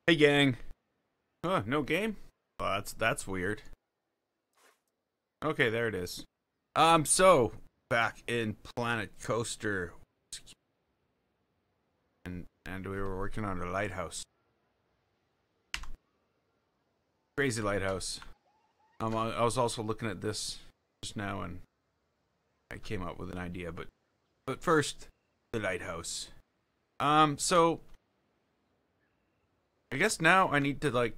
Hey gang. No game? Well, that's weird. Okay, there it is. So back in Planet Coaster, and we were working on a lighthouse. Crazy lighthouse. I was also looking at this just now, and I came up with an idea. But first, the lighthouse. So I guess now I need to like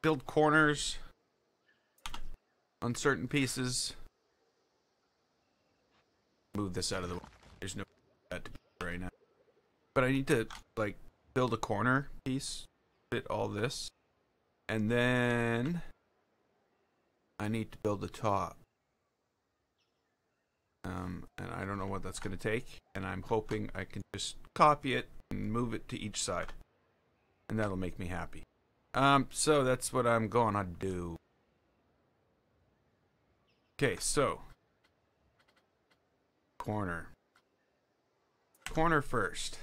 build corners on certain pieces. Move this out of the way. There's no that to be right now. But I need to like build a corner piece, fit all this, and then I need to build the top. And I don't know what that's gonna take, and I'm hoping I can just copy it and move it to each side, and that'll make me happy. So that's what I'm gonna do. Okay, so corner first.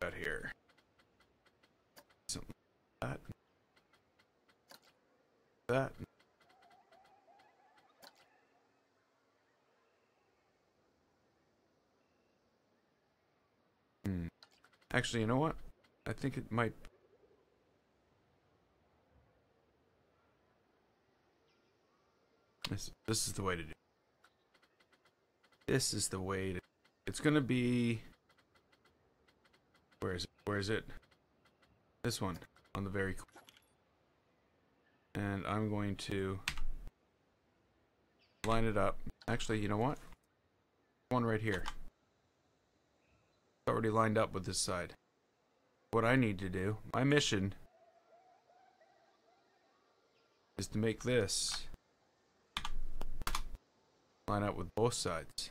Out here, something like that. Actually, you know what? I think it might. This is the way to do it. This is the way to. It's gonna be. Where is it? Where is it? This one on the very. And I'm going to line it up. Actually, you know what? One right here. It's already lined up with this side. What I need to do, my mission, is to make this line up with both sides.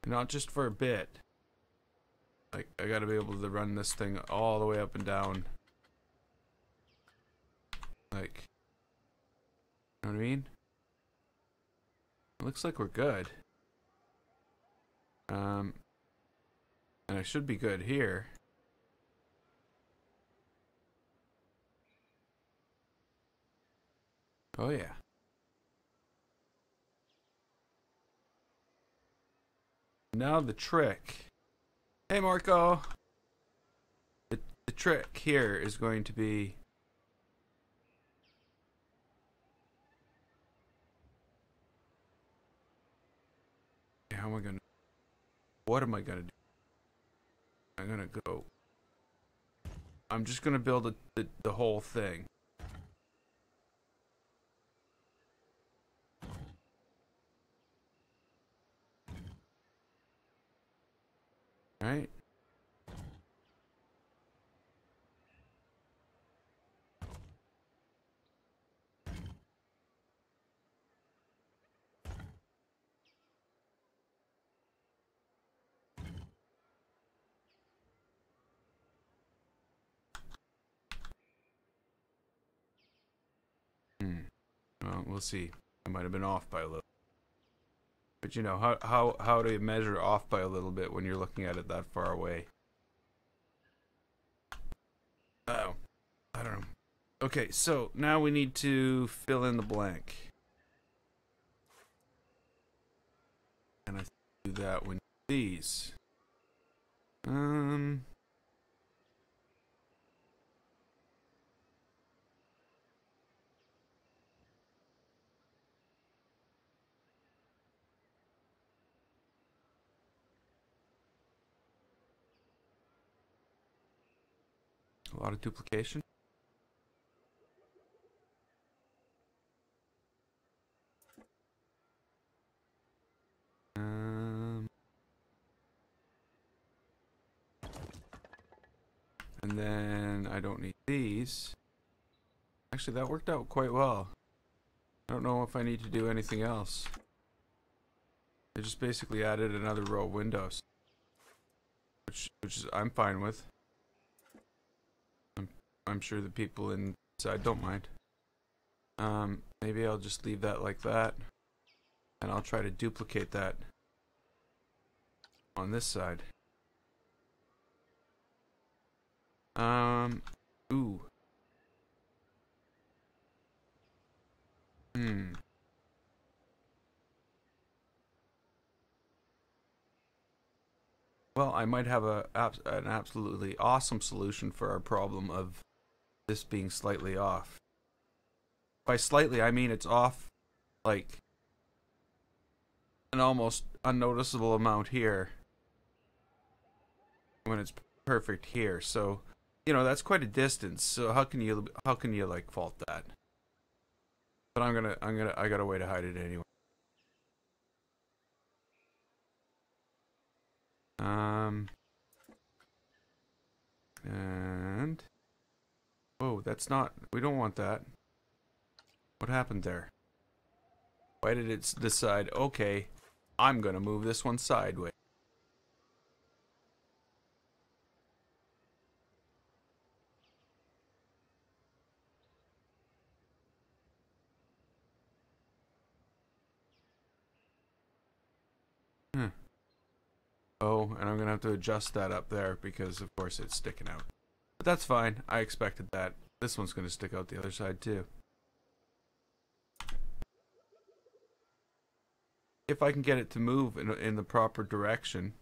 Not just for a bit. Like, I gotta be able to run this thing all the way up and down. Like, you know what I mean? It looks like we're good. And I should be good here. Oh yeah. Now the trick. Hey Marco! The trick here is going to be how am I gonna, what am I gonna do? I'm gonna go, I'm just gonna build the whole thing. Right? Well, we'll see. I might have been off by a little. But you know, how do you measure off by a little bit when you're looking at it that far away? Oh, I don't know. Okay, so now we need to fill in the blank. And I do that with these. A lot of duplication. And then I don't need these. Actually, that worked out quite well. I don't know if I need to do anything else. I just basically added another row of windows. which is I'm fine with. I'm sure the people inside don't mind. Maybe I'll just leave that like that, and I'll try to duplicate that on this side. Ooh. Well, I might have an absolutely awesome solution for our problem of this being slightly off. By slightly, I mean it's off like an almost unnoticeable amount here when it's perfect here. So, you know, that's quite a distance. So how can you like fault that? But I got a way to hide it anyway. And oh, that's not, we don't want that. What happened there? Why did it decide, okay, I'm gonna move this one sideways? Oh, and I'm gonna have to adjust that up there because of course it's sticking out. But that's fine, I expected that. This one's gonna stick out the other side too. If I can get it to move in the proper direction.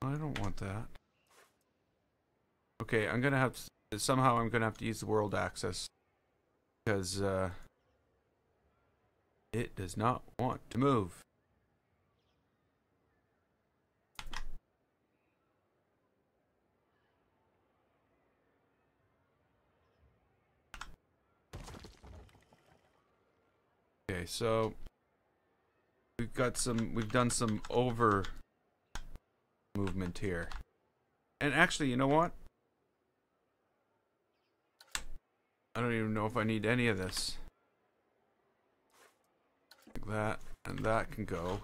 I don't want that. Okay, I'm gonna have to, somehow I'm gonna have to use the world access because it does not want to move. Okay, so we've done some over movement here. And actually, you know what? I don't even know if I need any of this. Like that, and that can go.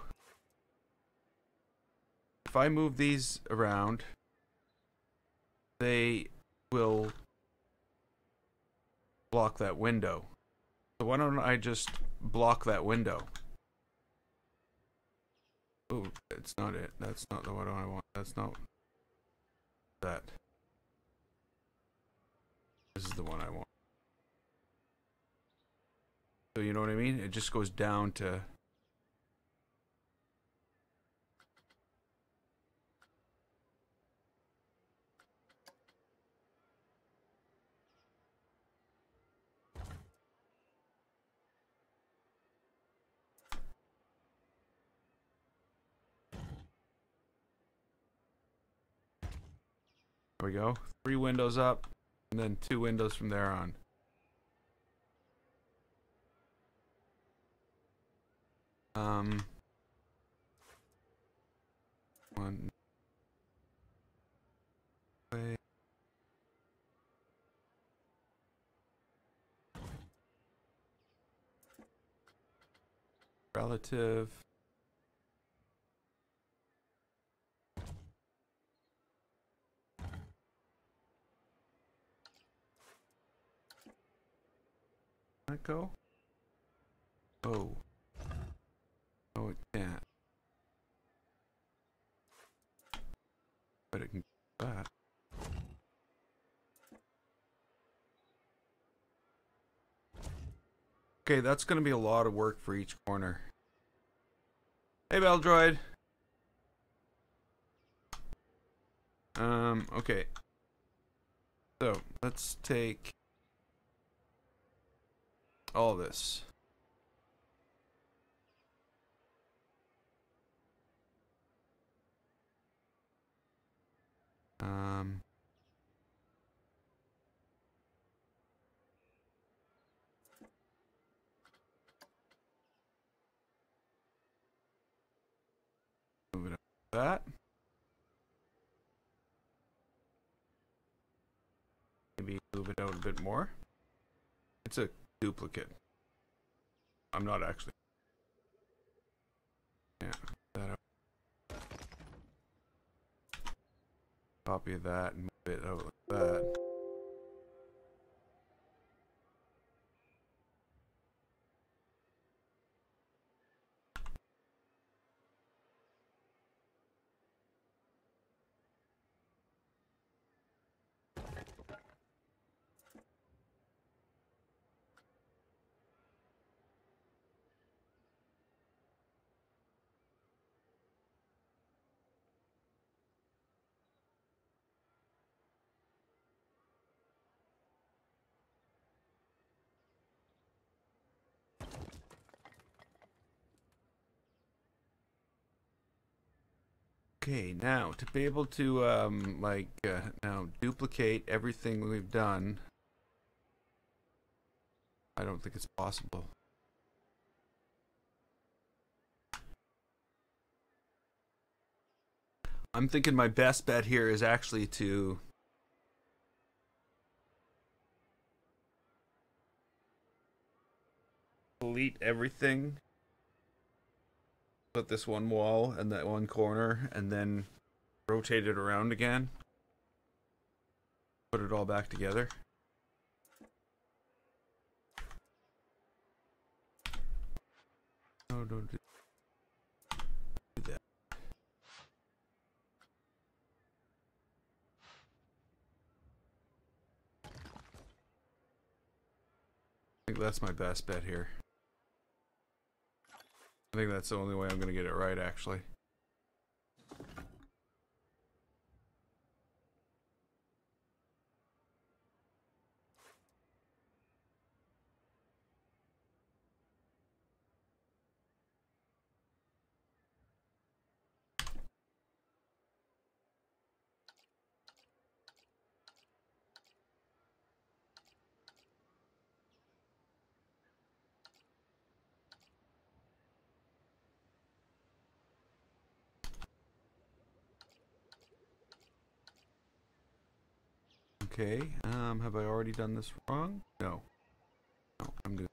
If I move these around, they will block that window. So why don't I just block that window? Oh, it's not it. That's not the one I want. That's not that. This is the one I want. So you know what I mean? It just goes down to... There we go. 3 windows up, and then 2 windows from there on. One way. Relative. Let go. Oh. Oh, it can't. But it can do that. Okay, that's gonna be a lot of work for each corner. Hey, Beldroid. Okay. So, let's take all this. Move it up like that. Maybe move it out a bit more. It's a duplicate. I'm not actually. Yeah, that up. Copy of that and move it out like that. Okay, now to be able to now duplicate everything we've done, I don't think it's possible. I'm thinking my best bet here is actually to delete everything, put this one wall and that one corner, and then rotate it around again. Put it all back together. No, don't do that. I think that's my best bet here. I think that's the only way I'm going to get it right, actually. Okay, have I already done this wrong? No. No, I'm good.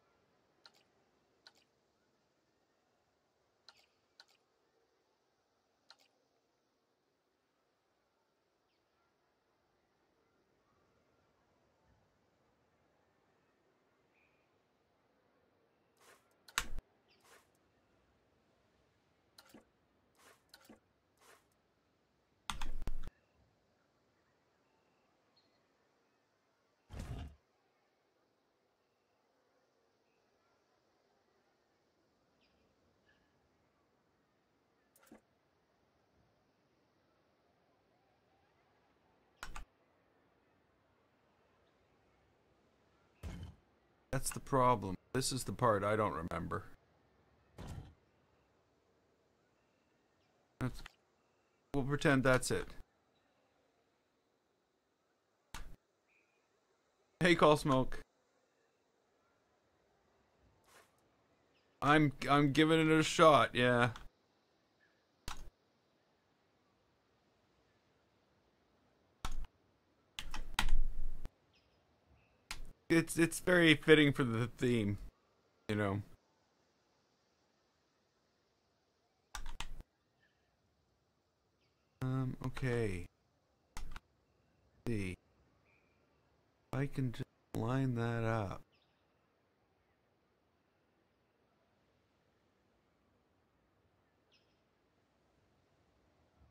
That's the problem. This is the part I don't remember. We'll pretend that's it. Hey, Call Smoke. I'm giving it a shot, yeah. It's very fitting for the theme, you know. Okay. Let's see. I can just line that up.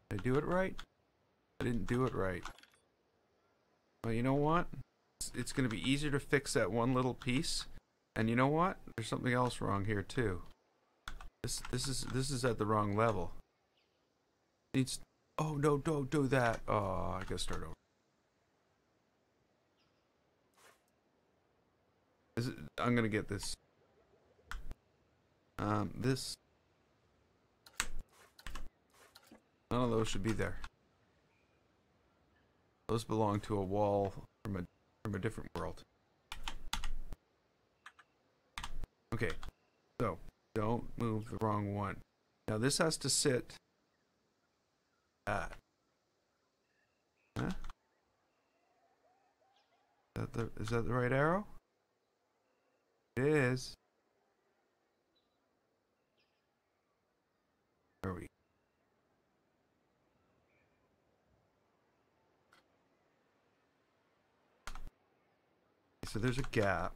Did I do it right? I didn't do it right. Well, you know what? It's going to be easier to fix that one little piece. And you know what? There's something else wrong here too. This is at the wrong level. Needs. Oh no! Don't do that. Oh, I gotta start over. I'm gonna get this. This. None of those should be there. Those belong to a wall from a different world. Okay, so don't move the wrong one. Now this has to sit. Huh? Is that the right arrow? It is. There we go. So there's a gap.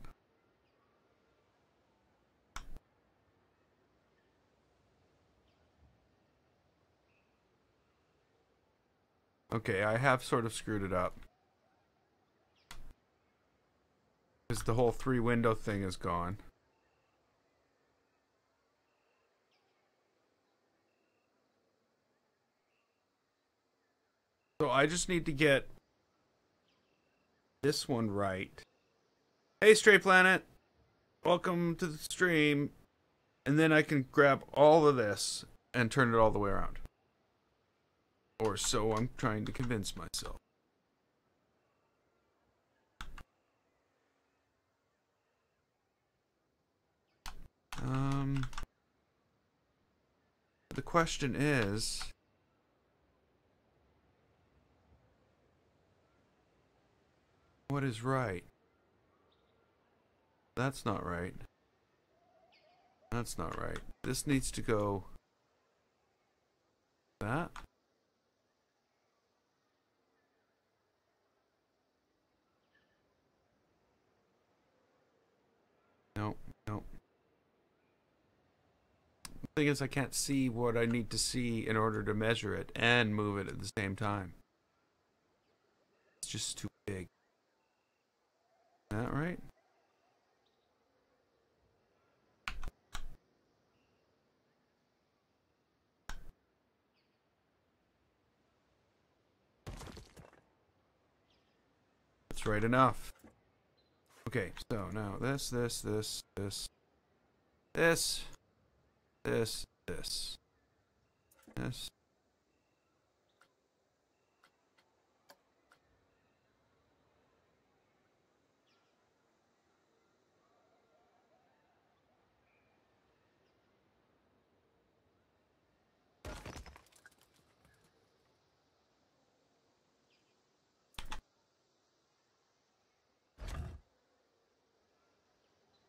Okay, I have sort of screwed it up. Because the whole 3-window thing is gone. So I just need to get this one right. Hey, Stray Planet! Welcome to the stream. And then I can grab all of this and turn it all the way around. Or so I'm trying to convince myself. The question is... what is right? That's not right. That's not right. This needs to go... that? Nope, nope. The thing is, I can't see what I need to see in order to measure it and move it at the same time. It's just too big. Is that right? That's right enough. Okay, so now this, this, this, this, this, this, this, this.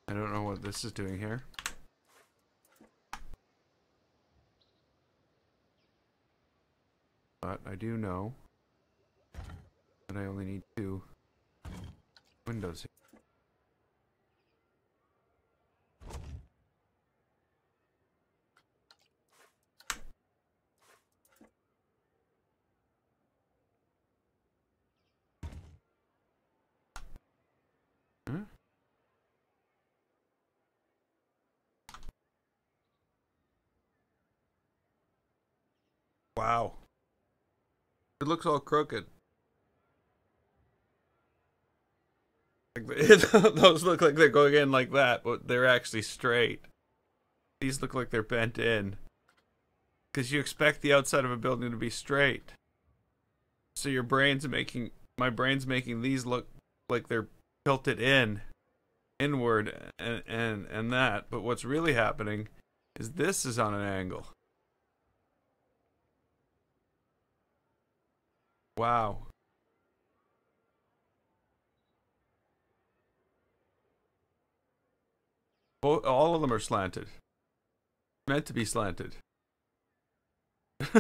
I don't know what this is doing here. But I do know that I only need 2 windows here. Huh? Wow. It looks all crooked. Those look like they're going in like that, but they're actually straight. These look like they're bent in. Because you expect the outside of a building to be straight. So your brain's making... my brain's making these look like they're tilted inward, and that. But what's really happening is this is on an angle. Wow. All of them are slanted. Meant to be slanted. It's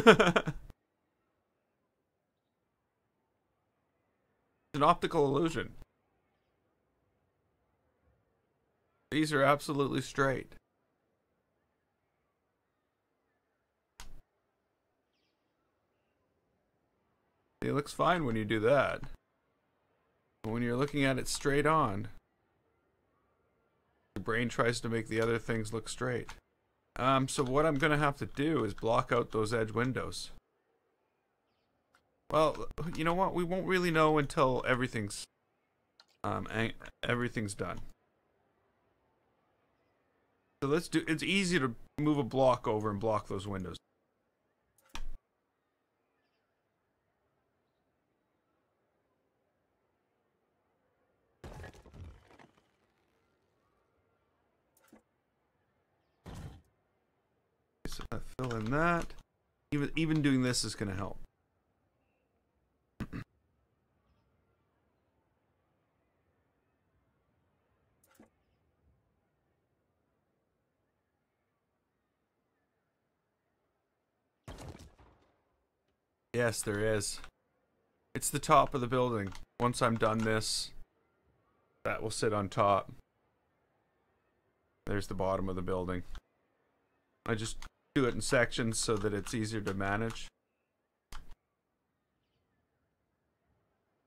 an optical illusion. These are absolutely straight. It looks fine when you do that. But when you're looking at it straight on, your brain tries to make the other things look straight. So what I'm gonna have to do is block out those edge windows. Well, you know what? We won't really know until everything's done. So let's do. It's easy to move a block over and block those windows. So fill in that. Even doing this is going to help. Yes, there is. It's the top of the building. Once I'm done this, that will sit on top. There's the bottom of the building. I just do it in sections so that it's easier to manage.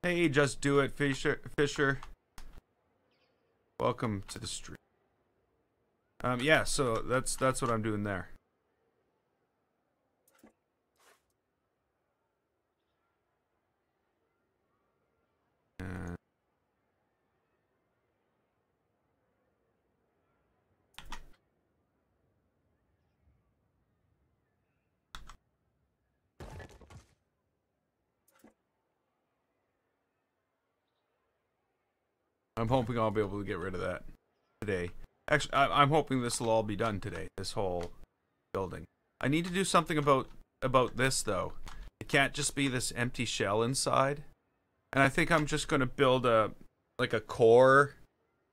Hey, just do it, Fisher. Welcome to the stream. Yeah, so that's what I'm doing there. I'm hoping I'll be able to get rid of that today. Actually, I'm hoping this will all be done today. This whole building. I need to do something about this though. It can't just be this empty shell inside. And I think I'm just gonna build a core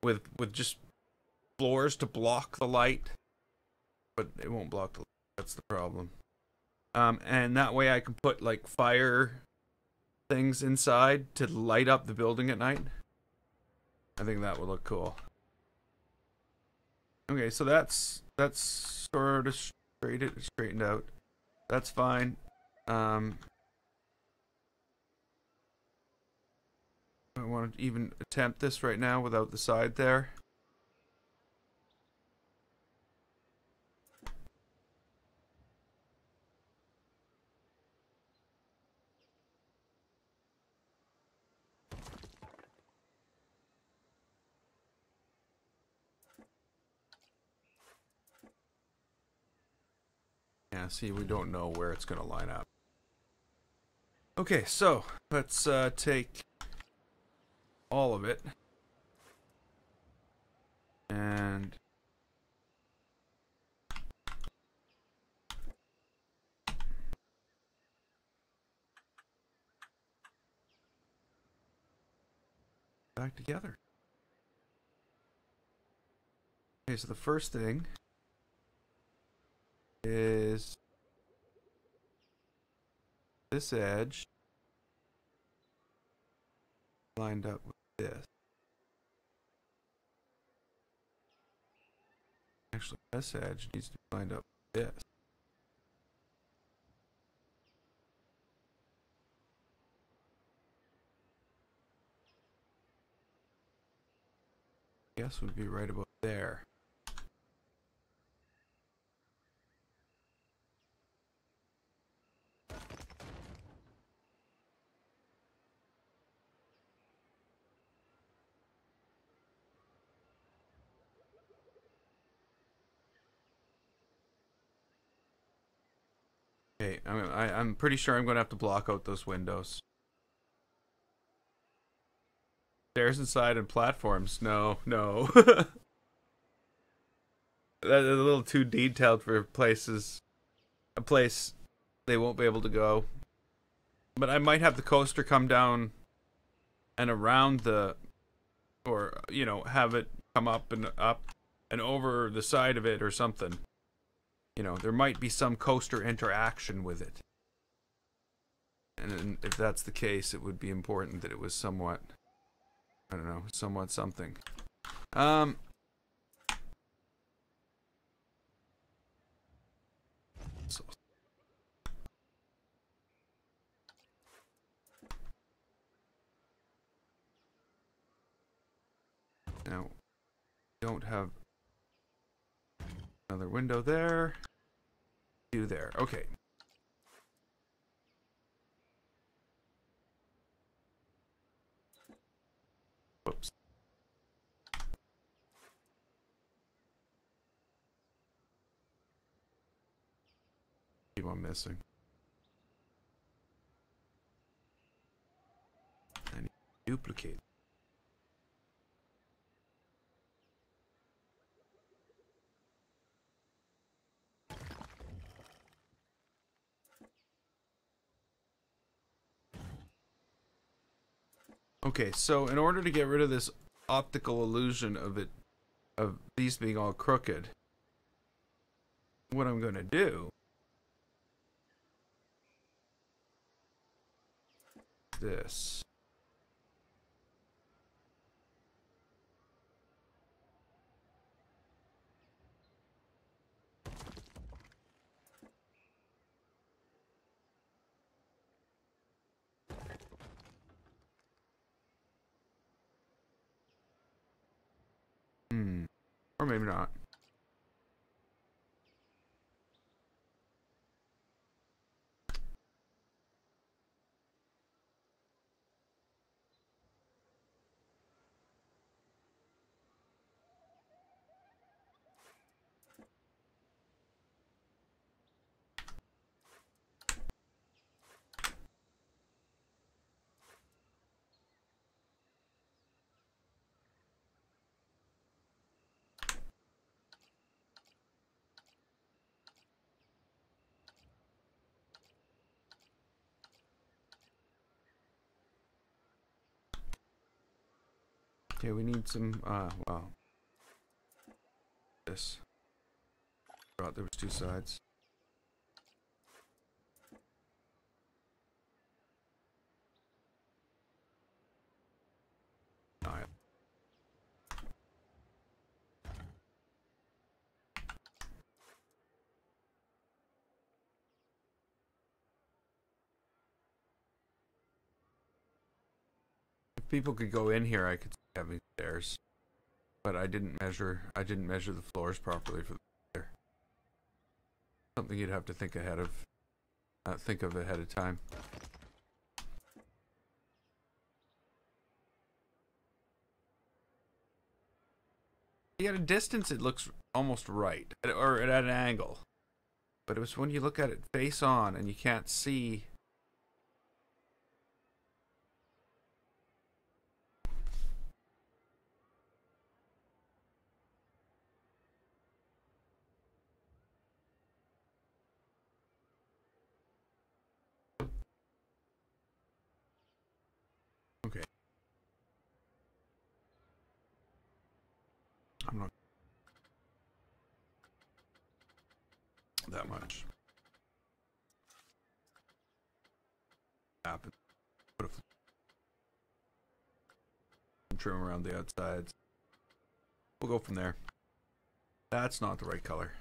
with just floors to block the light. But it won't block the light. That's the problem. And that way I can put like fire things inside to light up the building at night. I think that would look cool. Okay, so that's sort of straightened out. That's fine. I want to even attempt this right now without the side there. Yeah, see, we don't know where it's going to line up. Okay, so let's take all of it and back together. Okay, so the first thing is this edge lined up with this. Actually, this edge needs to be lined up with this. I guess would be right about there. Okay, I'm pretty sure I'm going to have to block out those windows. Stairs inside and platforms. No. That's a little too detailed for places. A place they won't be able to go. But I might have the coaster come down and around the, or, you know, have it come up and over the side of it or something. You know, there might be some coaster interaction with it. And if that's the case, it would be important that it was somewhat, I don't know, somewhat something. So now, don't have another window there. You there. Okay. Whoops. Keep on missing. I need to duplicate. Okay, so in order to get rid of this optical illusion of these being all crooked, what I'm going to do this. Or maybe not. Okay, we need some, well, this. Thought there was two sides. Oh, yeah. If people could go in here, I could have these stairs. But I didn't measure the floors properly for the stair. Something you'd have to think ahead of time. At a distance it looks almost right, or at an angle. But it was when you look at it face on and you can't see. Okay. I'm not that much. Happen. Put a trim around the outsides. We'll go from there. That's not the right color.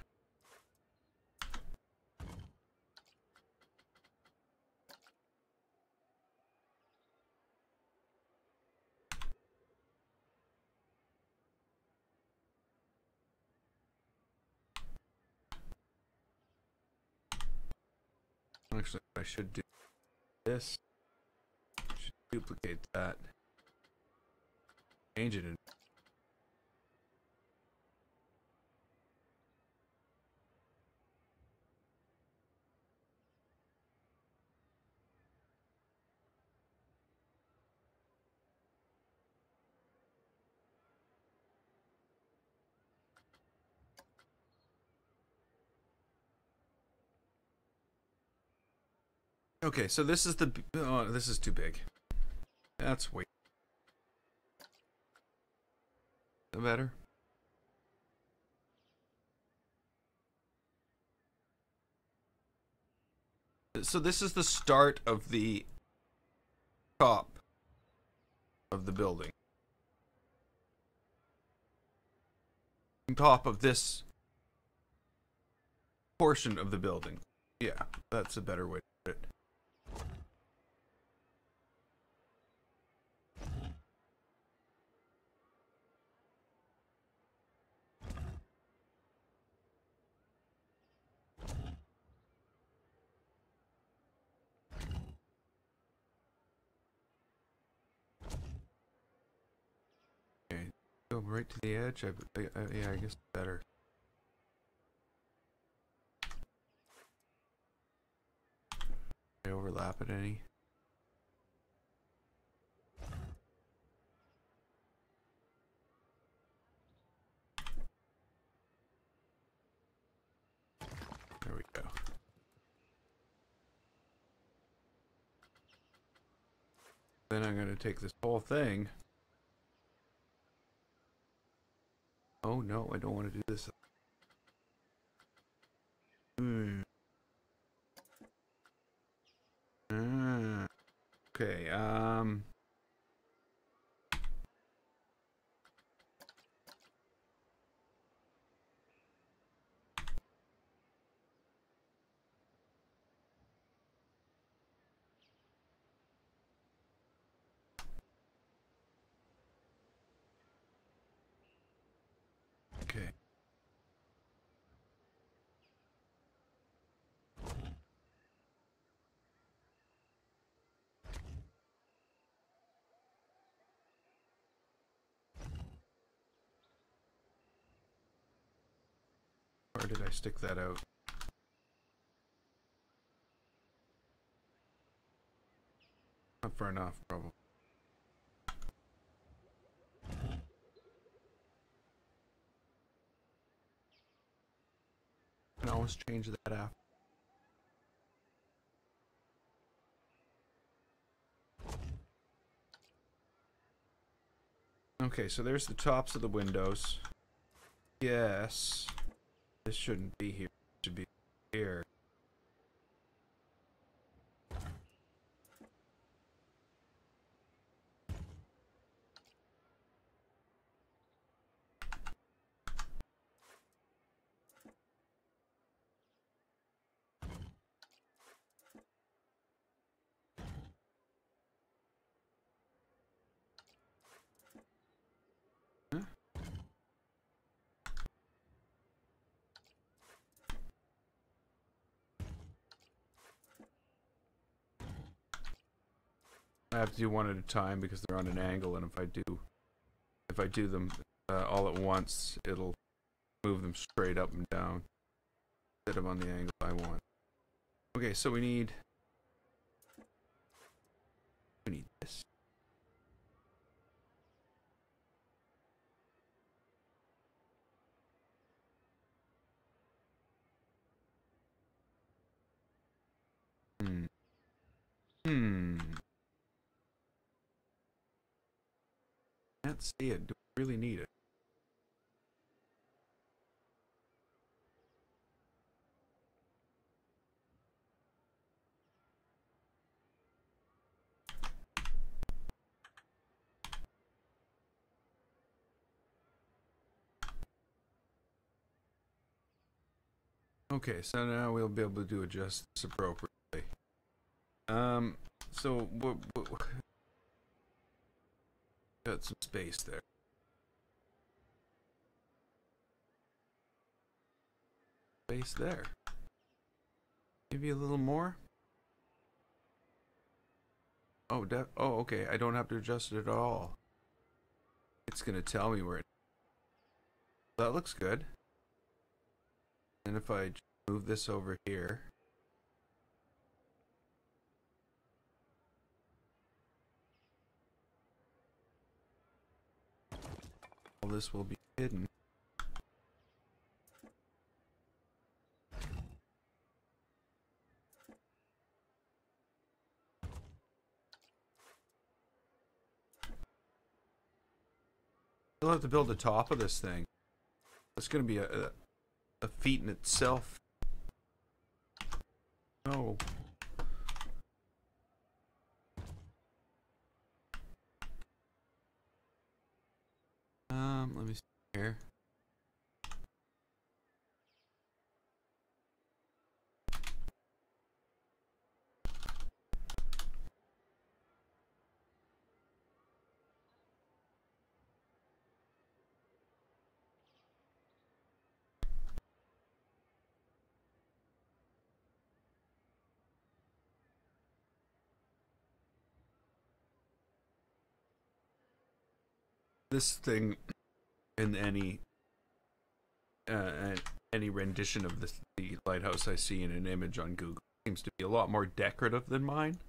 Actually, I should do this. Should duplicate that. Change it in. Okay, so this is the. Oh, this is too big. That's way. Better. So this is the start of the top of the building. On top of this portion of the building. Yeah, that's a better way to put it. Go right to the edge. Yeah, I guess better. I overlap it any? There we go. Then I'm going to take this whole thing. Oh no, I don't want to do this. Okay, okay. Where did I stick that out? Not far enough, probably. I can always change that after. Okay, so there's the tops of the windows. Yes. This shouldn't be here. It should be here. Huh? I have to do one at a time because they're on an angle, and if I do them all at once, it'll move them straight up and down instead of on the angle I want. Okay, so we need this. Can't see it. Do we really need it? Okay, so now we'll be able to adjust this appropriately. So got some space there. Space there. Maybe a little more. Oh, okay. I don't have to adjust it at all. It's gonna tell me where it. That looks good. And if I move this over here, all this will be hidden. I'll have to build the top of this thing. It's gonna be a feat in itself. No. Let me see here. This thing in any rendition of the lighthouse I see in an image on Google seems to be a lot more decorative than mine.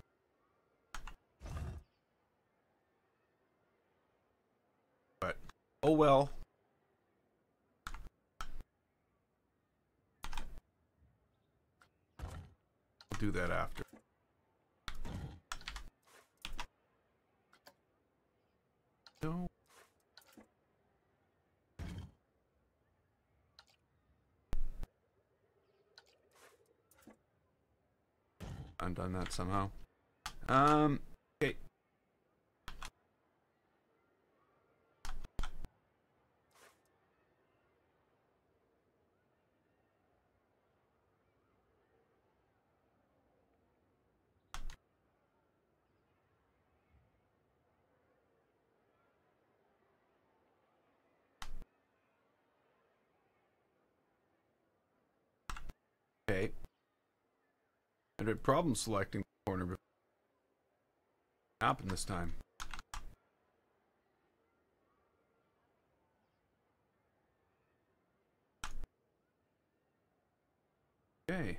But oh well. I'll do that after. No. Undone that somehow. Okay, Okay. I had a problem selecting the corner before it happened this time. Okay.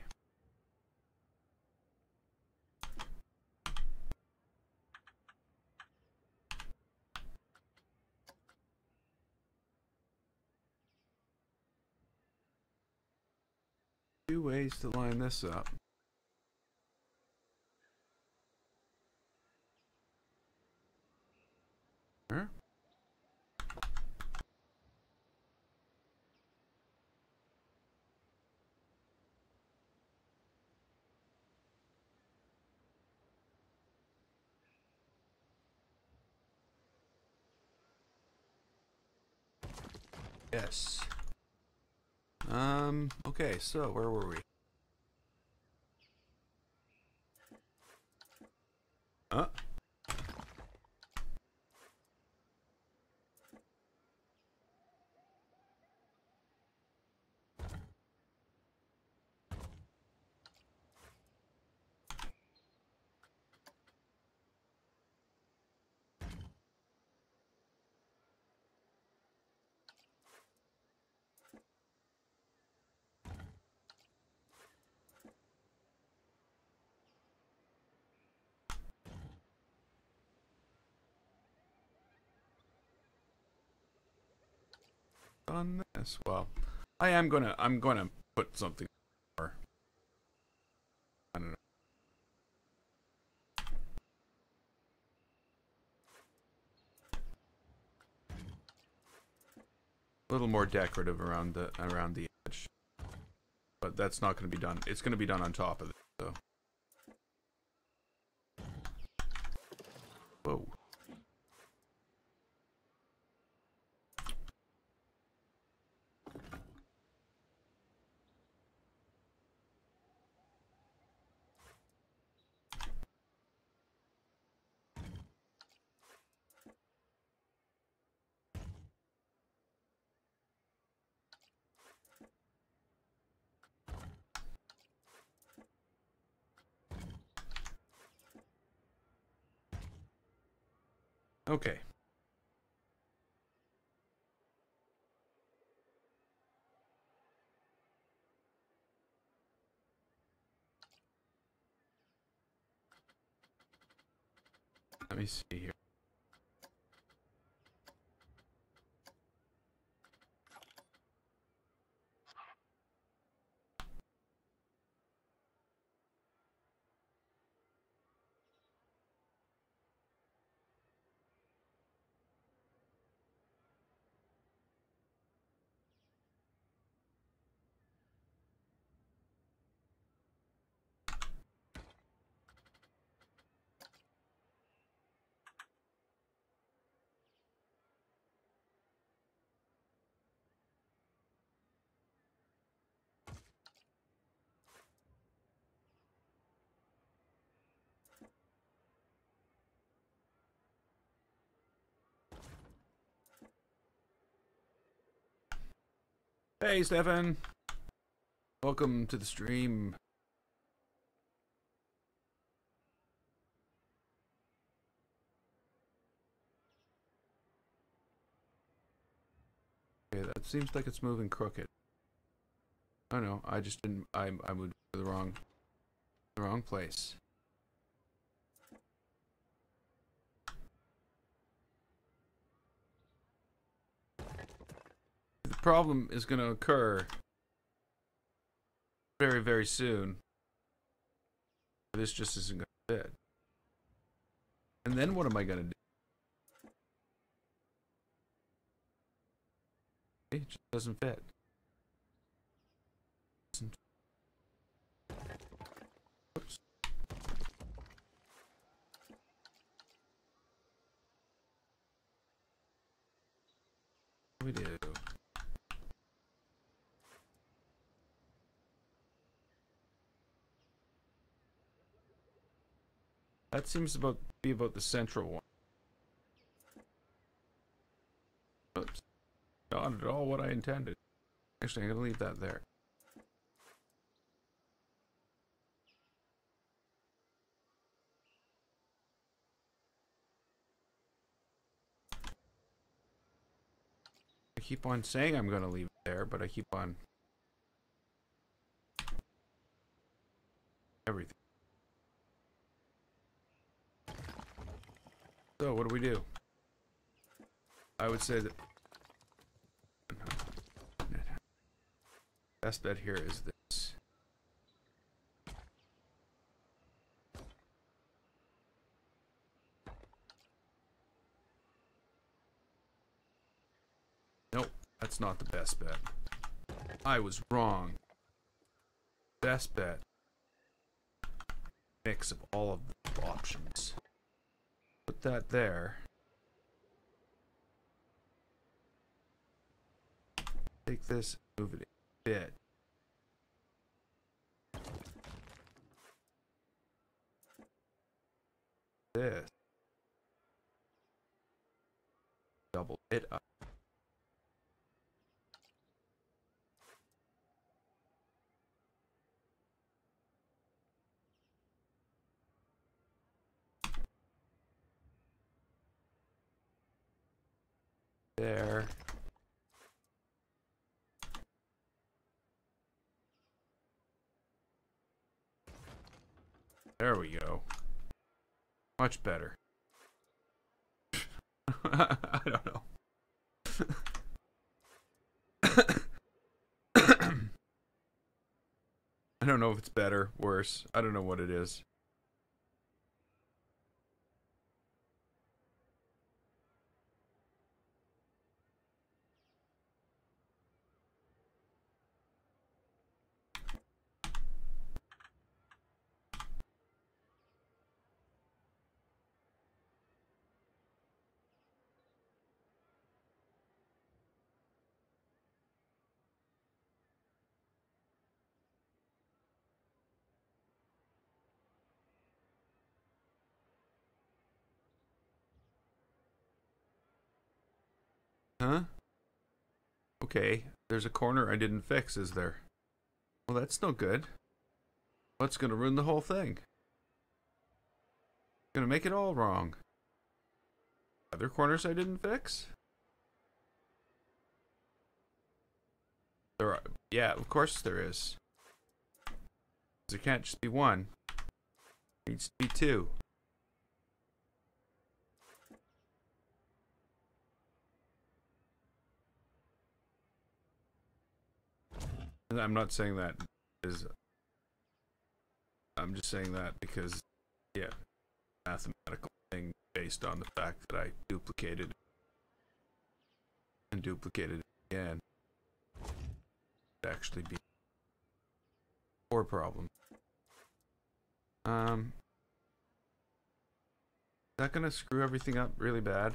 Two ways to line this up. Sure. Yes. Okay, so where were we? Huh? On this. Well, I'm gonna put something more. I don't know. A little more decorative around the edge. But that's not gonna be done. It's gonna be done on top of it, so. Whoa. Okay. Let me see here. Hey, Stefan. Welcome to the stream. Okay, that seems like it's moving crooked. I don't know. I just didn't. I moved to the wrong place. The problem is going to occur very, very soon. This just isn't going to fit. And then what am I going to do? It just doesn't fit. Oops. What do we do? That seems to be about the central one. Oops. Not at all what I intended. Actually, I'm going to leave that there. I keep on saying I'm gonna leave it there, but I keep on everything. So what do we do? I would say that best bet here is this. Nope, that's not the best bet. I was wrong. Best bet. Mix of all of the options. Put that there. Take this, move it a bit. This. Double it up. There. There we go. Much better. I don't know. I don't know if it's better, worse. I don't know what it is. Huh? Okay, there's a corner I didn't fix, is there? Well, that's no good. What's gonna ruin the whole thing? Gonna make it all wrong. Other corners I didn't fix? There are, yeah, of course there is. There can't just be one. There needs to be two. And I'm not saying that is. I'm just saying that because, yeah, mathematical thing based on the fact that I duplicated it and duplicated it again. It'd actually be or problem. Is that gonna screw everything up really bad?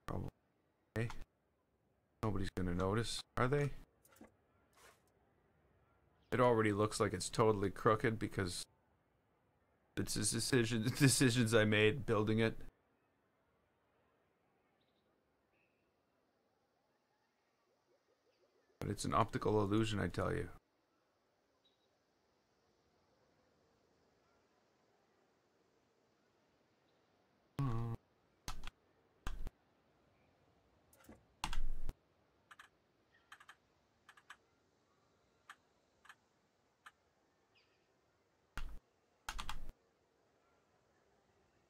Probably. Okay. Nobody's gonna notice, are they? It already looks like it's totally crooked because it's decisions I made building it. But it's an optical illusion, I tell you.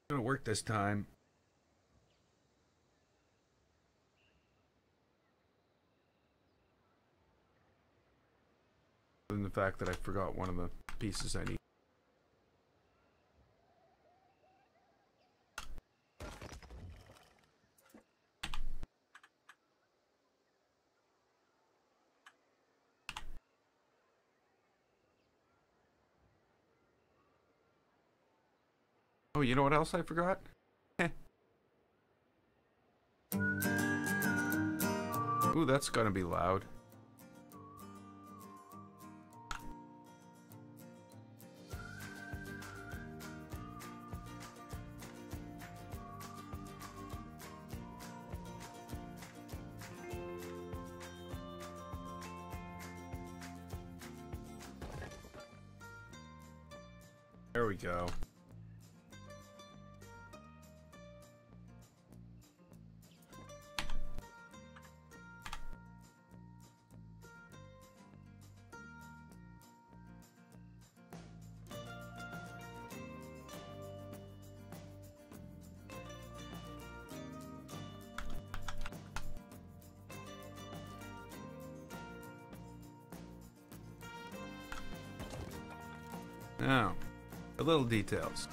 It's gonna work this time. Other than the fact that I forgot one of the pieces I need. Oh, you know what else I forgot? Ooh, that's gonna be loud. There we go. Now, the little details.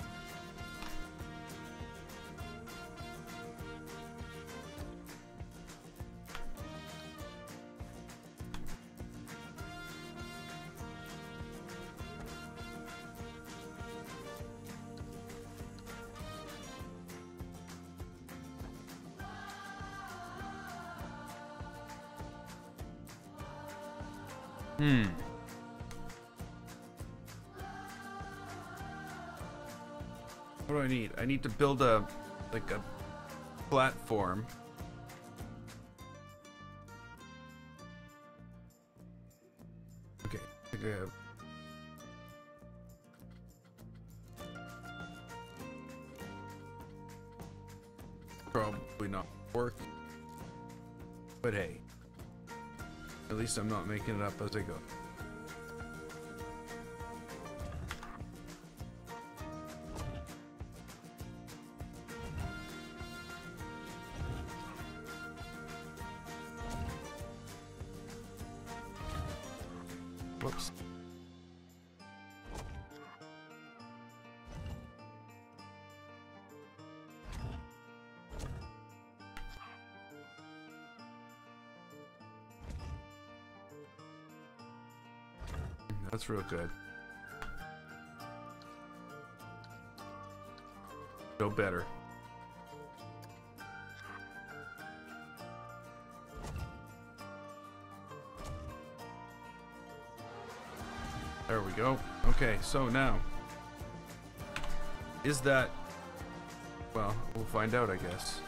What do I need? I need to build a platform. Okay, I think I have. Probably not work. But hey, at least I'm not making it up as I go. Whoops. That's real good. No better. There we go. Okay, so now, is that, well, we'll find out, I guess.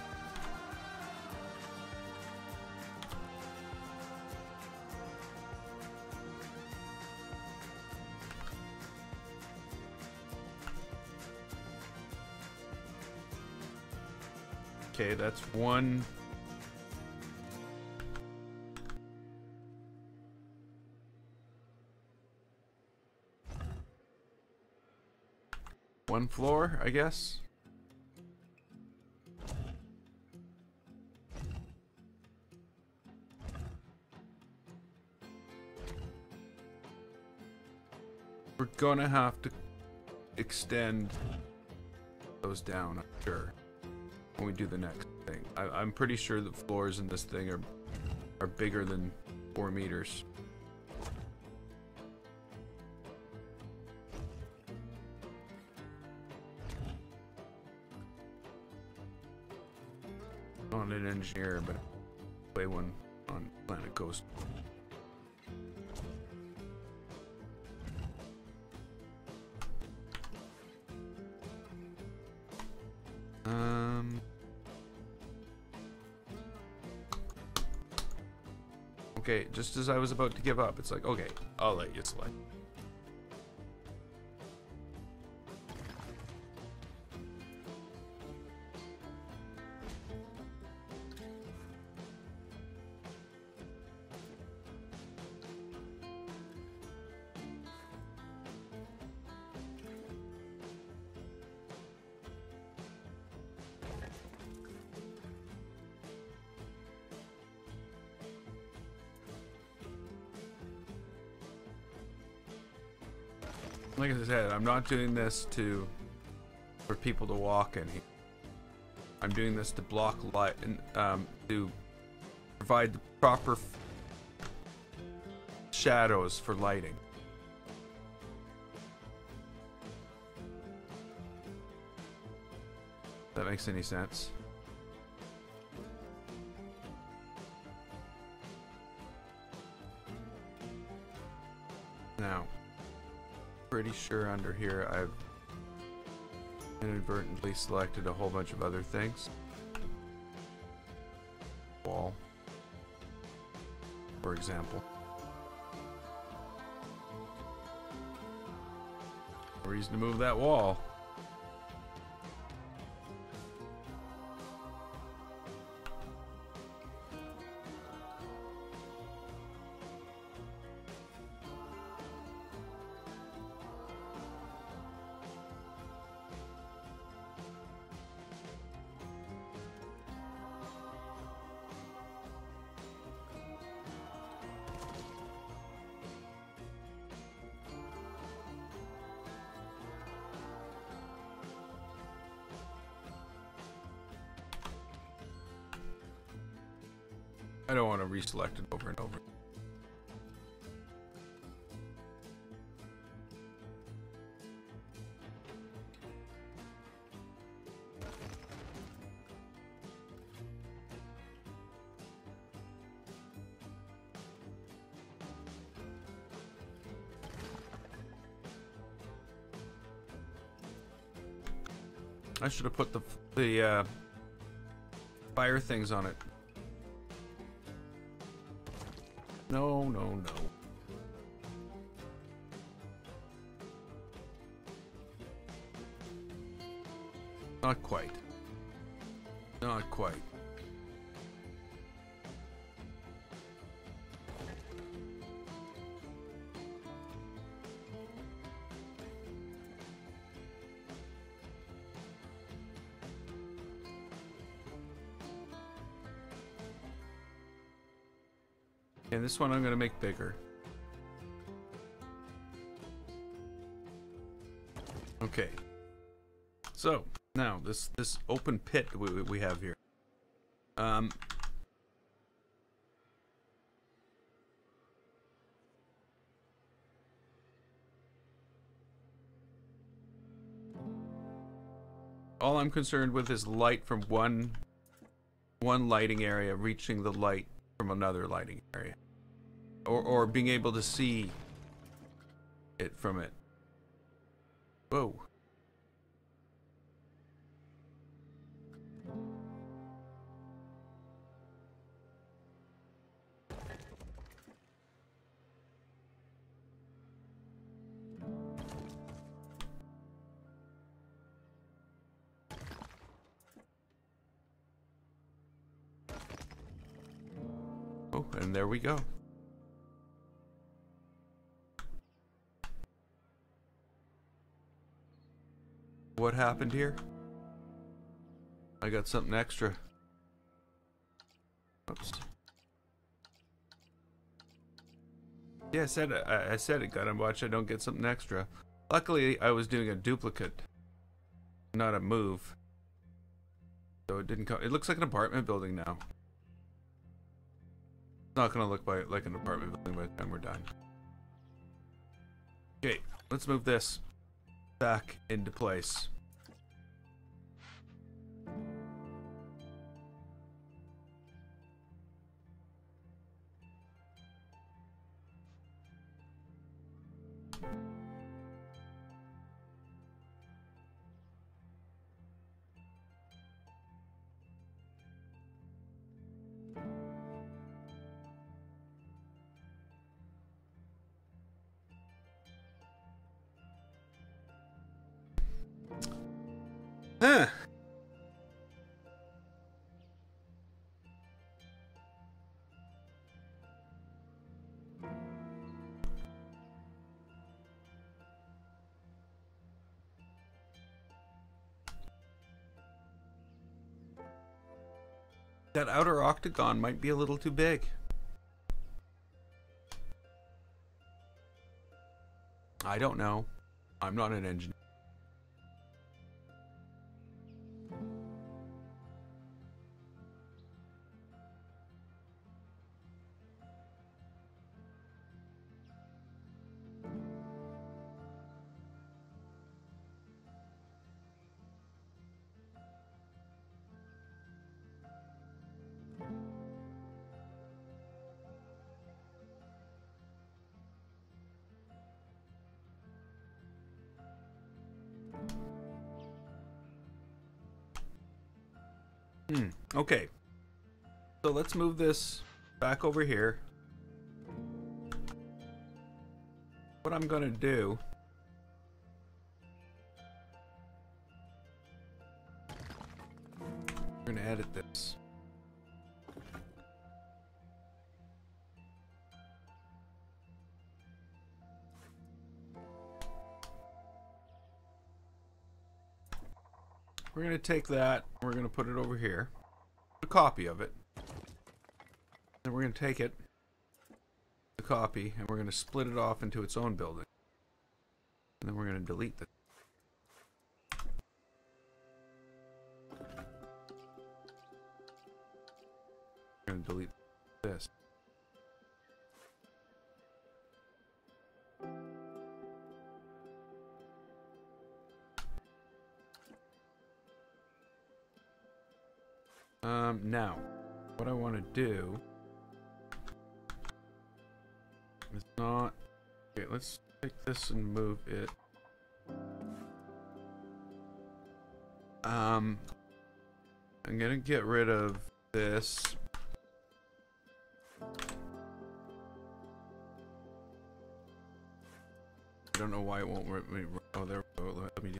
Okay, that's one. One floor, I guess. We're gonna have to extend those down, I'm sure, when we do the next thing. I'm pretty sure the floors in this thing are bigger than 4 meters. Not an engineer, but I play one on Planet Coast. Okay, just as I was about to give up, it's like, okay, I'll let you slide. Like I said, I'm not doing this for people to walk in. I'm doing this to block light and to provide the proper shadows for lighting. If that makes any sense. Now, pretty sure under here I've inadvertently selected a whole bunch of other things. Wall, for example. No reason to move that wall. I don't want to reselect it over and over. I should have put the fire things on it. No, no, no. Not quite. Not quite. And this one I'm going to make bigger. Okay. So, now this open pit we have here. All I'm concerned with is light from one lighting area reaching the light from another lighting area, or being able to see it from it. Whoa. Oh, and there we go. What happened here? I got something extra. Oops. Yeah, I said it. Gotta watch I don't get something extra. Luckily, I was doing a duplicate, not a move, so it didn't come. It looks like an apartment building now. It's not gonna look like an apartment building by the time we're done. Okay, let's move this back into place. Huh. That outer octagon might be a little too big. I don't know. I'm not an engineer. Okay. So let's move this back over here. What I'm gonna do, we're gonna edit this. We're gonna take that, we're gonna put it over here. A copy of it. Then we're going to take it, the copy, and we're going to split it off into its own building. And then we're going to delete this. We're going to delete. this. Now, what I want to do is not... Okay, let's take this and move it. I'm gonna get rid of this. I don't know why it won't let me... Oh, there we go. Let me...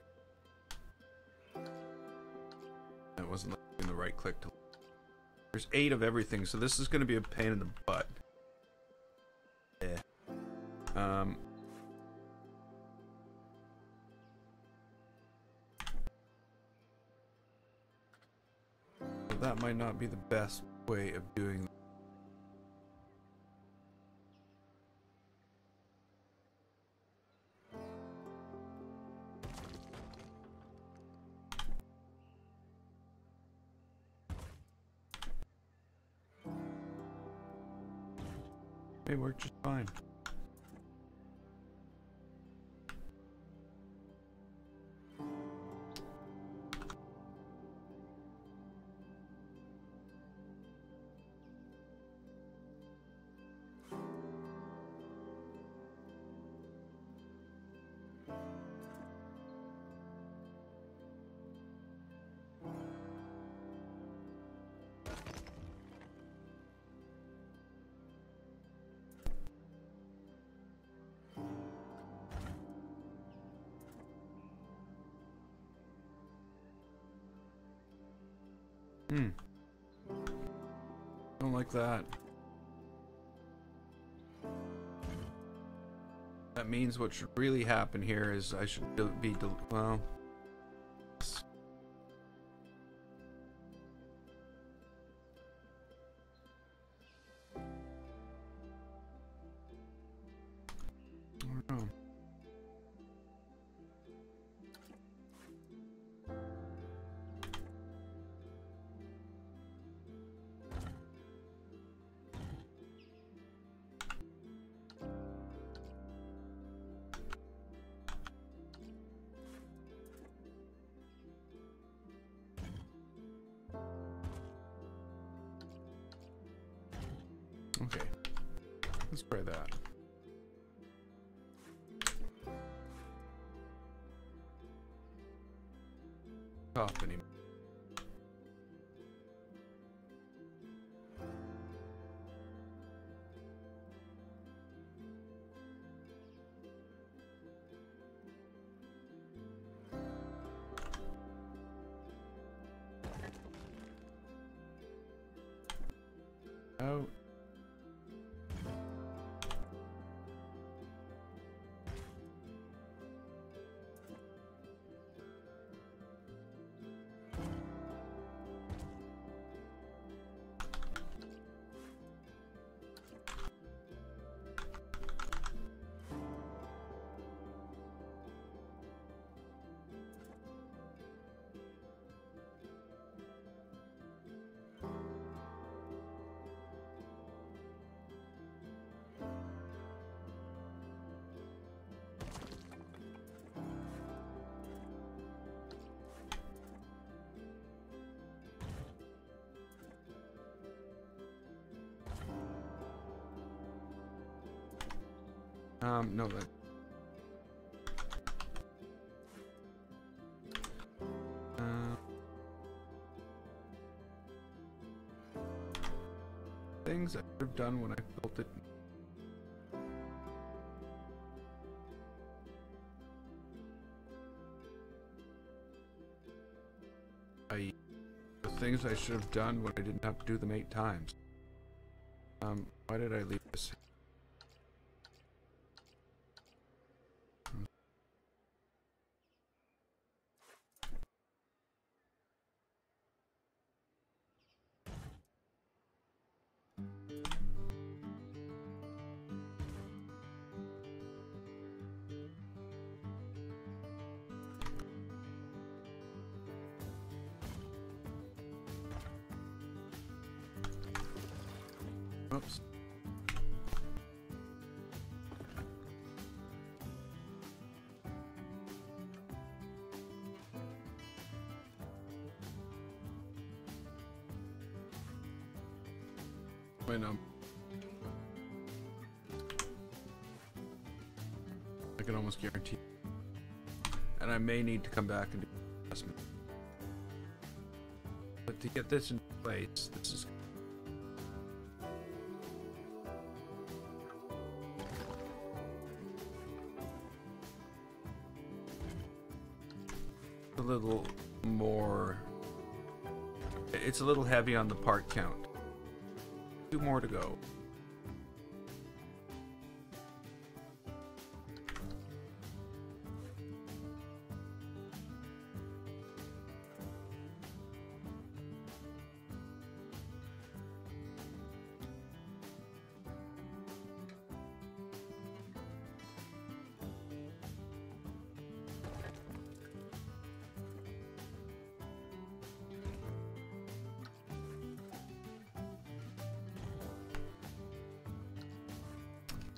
That wasn't letting the right click to... There's 8 of everything, so this is going to be a pain in the butt. Yeah. So that might not be the best way of doing that. They work just fine. Don't like that. That means what should really happen here is I should be well. I don't know. Okay, let's try that. Top anymore. Out. No, that. Things I should have done when I built it. The things I should have done when I didn't have to do them 8 times. Why did I leave this? Oops. Wait, no. I can almost guarantee. And I may need to come back and do adjustment. But to get this in place, this is a little more. It's a little heavy on the part count. 2 more to go.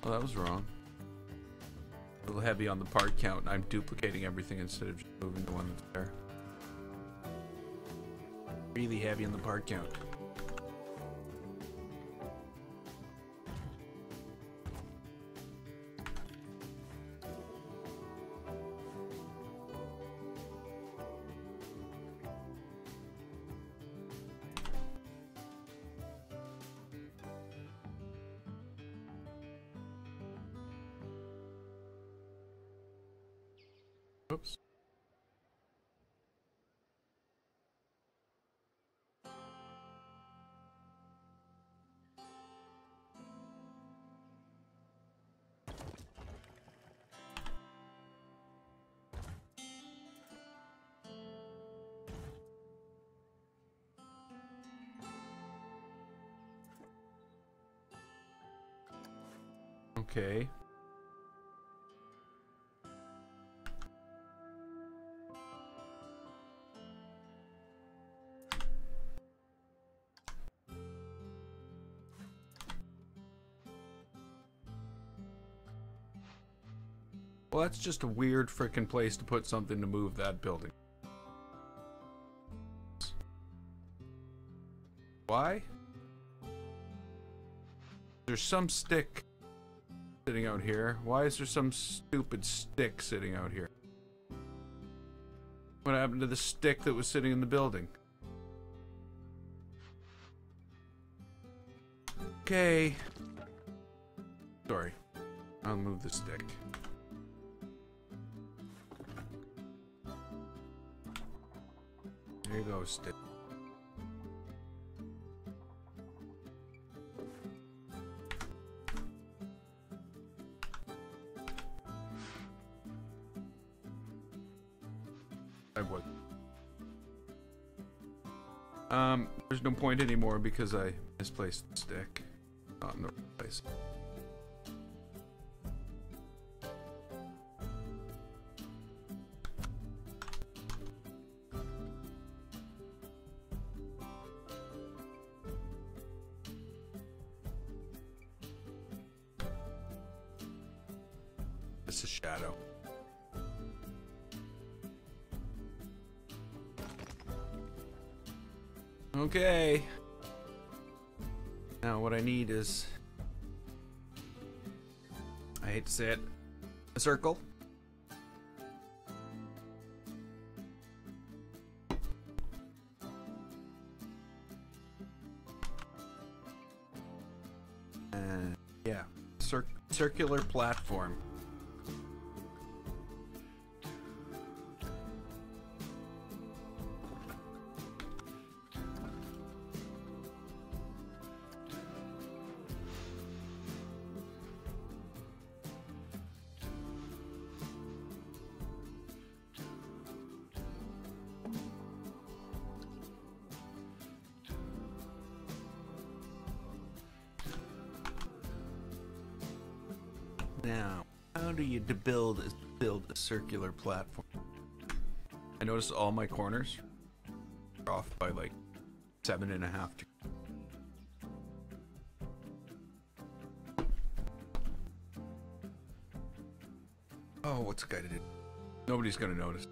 Well, that was wrong. A little heavy on the part count. I'm duplicating everything instead of just moving the one that's there. Really heavy on the part count. Oops. Okay. Well, that's just a weird frickin' place to put something to move that building. Why? There's some stick sitting out here. Why is there some stupid stick sitting out here? What happened to the stick that was sitting in the building? Okay. Sorry. I'll move the stick. There you go, stick. I would. There's no point anymore because I misplaced the stick. Not in the right place. It's a shadow. Okay. Now what I need is, I hate to say it, a circle. And yeah, circular platform. Now, how do you build a circular platform? I notice all my corners are off by like 7.5 degrees. Oh, what's the guy to do? Nobody's gonna notice.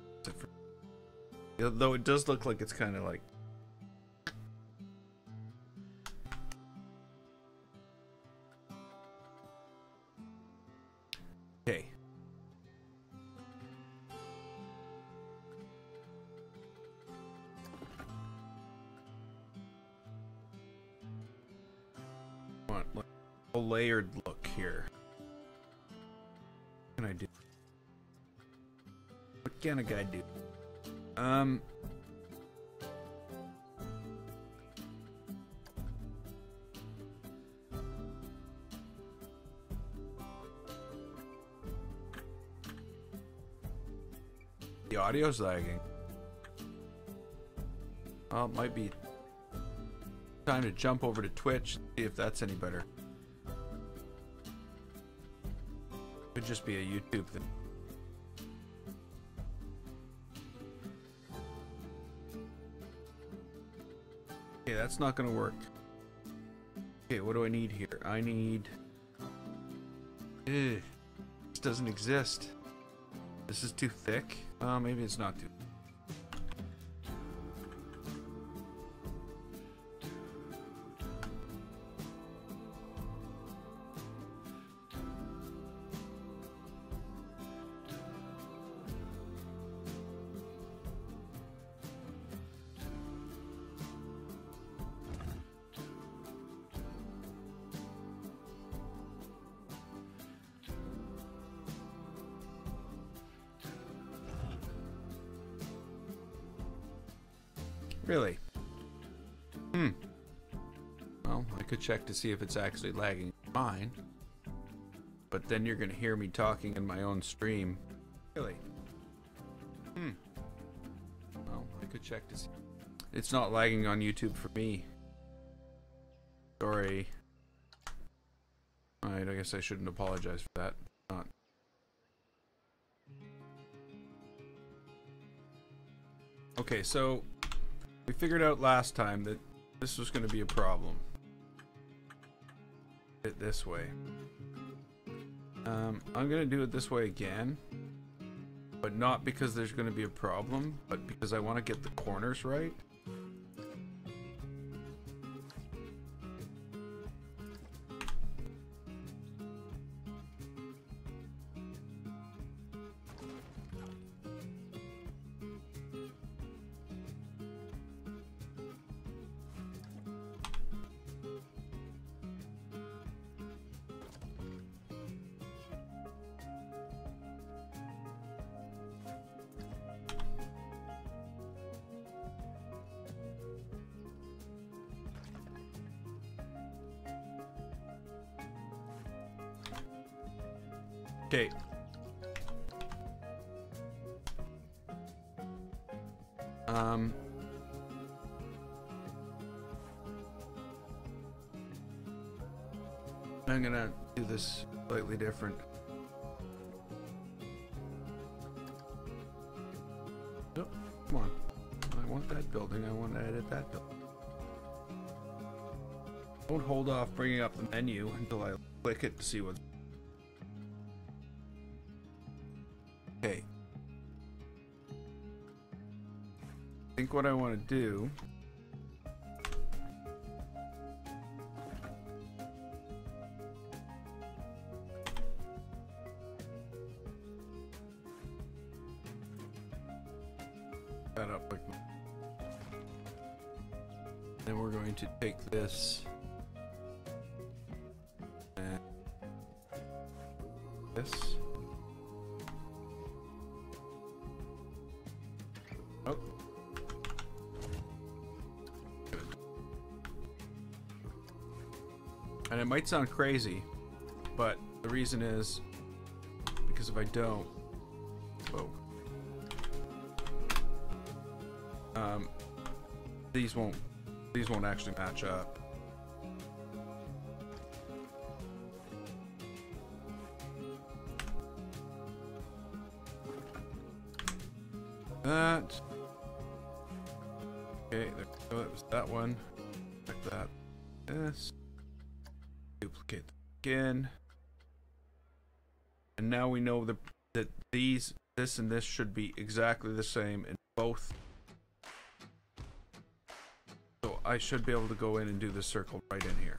Though it does look like it's kind of like. Okay. Want like a layered look here. What can I do? What can a guy do? The audio's lagging. Well, it might be time to jump over to Twitch, see if that's any better. Could just be a YouTube thing. Okay, that's not gonna work. Okay, what do I need here? I need... This doesn't exist. This is too thick. Maybe it's not too. Really? Well, I could check to see if it's actually lagging fine. But then you're gonna hear me talking in my own stream. Really? Well, I could check to see. It's not lagging on YouTube for me. Sorry. Alright, I guess I shouldn't apologize for that. Not. Okay, so we figured out last time that this was going to be a problem. It this way. I'm going to do it this way again, but not because there's going to be a problem, but because I want to get the corners right. Okay. I'm gonna do this slightly different. Oh, come on. I want that building. I want to edit that building. Don't hold off bringing up the menu until I click it to see what's. Okay. I think what I want to do that up like then we're going to take this and this. Oh. Good. And it might sound crazy, but the reason is because if I don't, whoa, these won't actually match up. That. Okay, there we go. That was that one. Like that. This. Duplicate again. And now we know that this and this should be exactly the same in both. So I should be able to go in and do this circle right in here.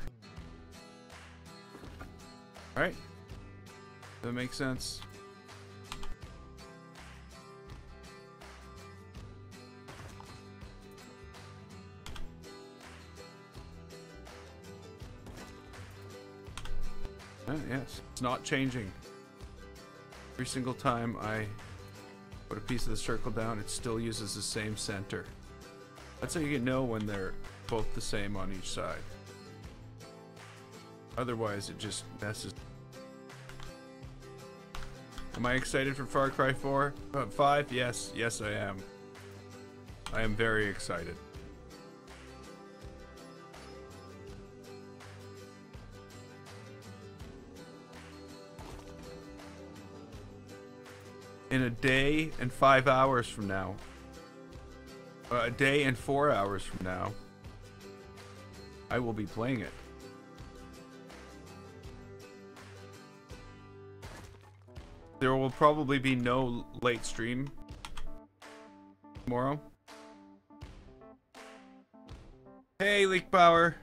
Alright. That makes sense. Yes, it's not changing. Every single time I put a piece of the circle down, it still uses the same center. That's how you can know when they're both the same on each side. Otherwise, it just messes. Am I excited for Far Cry 4? 5? Yes. Yes, I am. I am very excited. In a day and 5 hours from now. A day and 4 hours from now. I will be playing it. There will probably be no late stream tomorrow. Hey, Leak Power.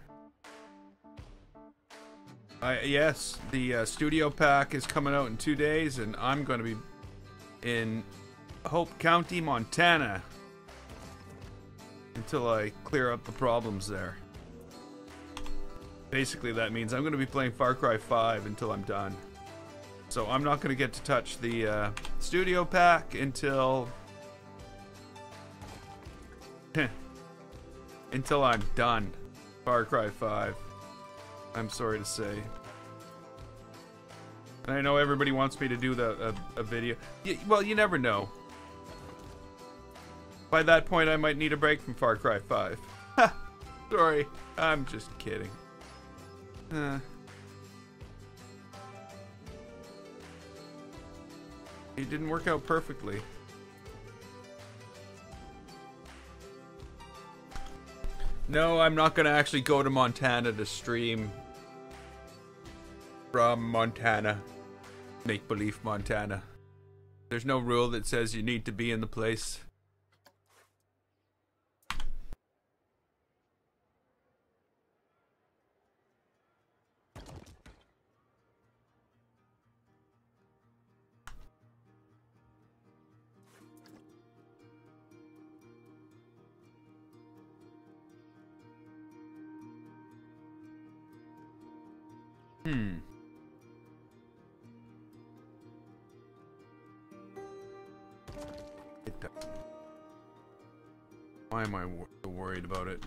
Yes, the studio pack is coming out in 2 days, and I'm going to be in Hope County, Montana, until I clear up the problems there. Basically, that means I'm going to be playing Far Cry 5 until I'm done. So I'm not going to get to touch the studio pack until until I'm done Far Cry 5. I'm sorry to say. And I know everybody wants me to do a video. Well, you never know. By that point, I might need a break from Far Cry 5. Ha! Sorry, I'm just kidding. It didn't work out perfectly. No, I'm not gonna actually go to Montana to stream from Montana. Make-believe Montana. There's no rule that says you need to be in the place. Why am I so worried about it?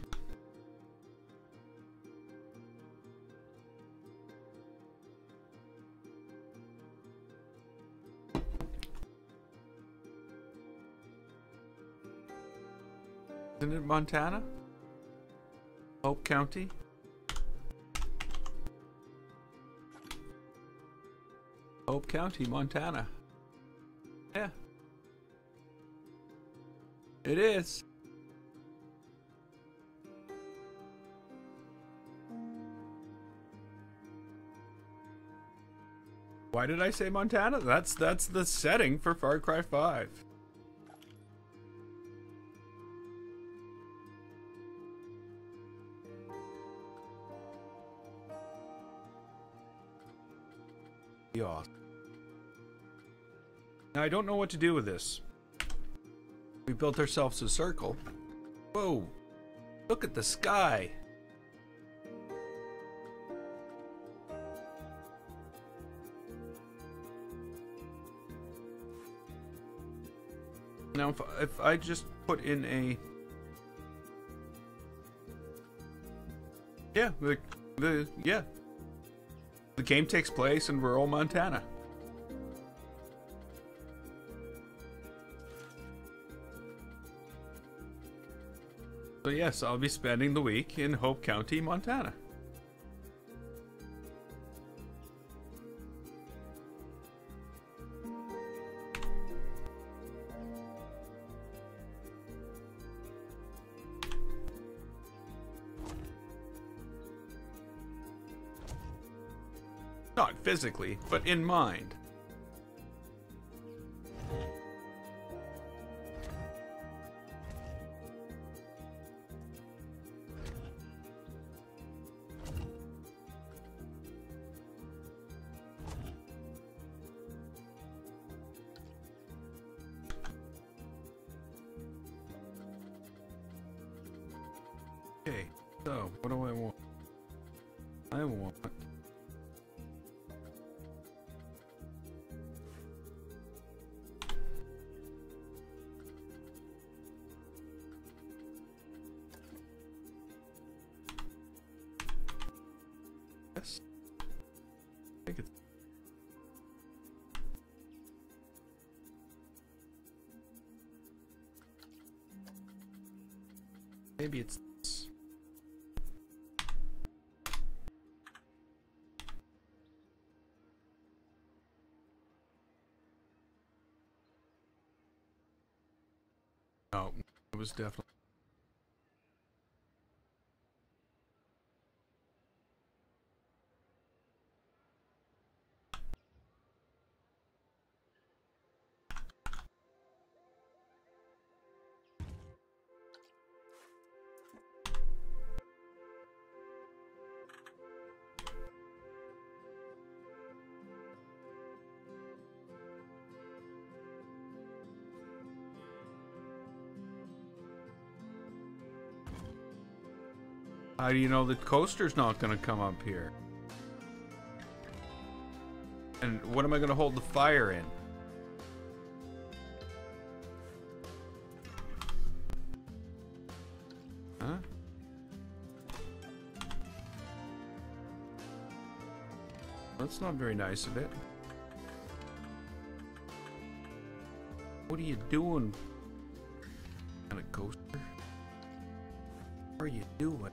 Isn't it Montana? Hope County? Hope County, Montana. Yeah. It is. Why did I say Montana? That's the setting for Far Cry 5. Yeah. Now I don't know what to do with this. We built ourselves a circle. Whoa! Look at the sky! Now if I just put in a... Yeah, yeah. The game takes place in rural Montana. So yes, I'll be spending the week in Hope County, Montana. Not physically, but in mind. So, what do I want? I want... Yes. I think it's... Maybe it's this. Oh, it was definitely... How do you know the coaster's not going to come up here? And what am I going to hold the fire in? Huh? That's not very nice of it. What are you doing? Kind of coaster? What are you doing?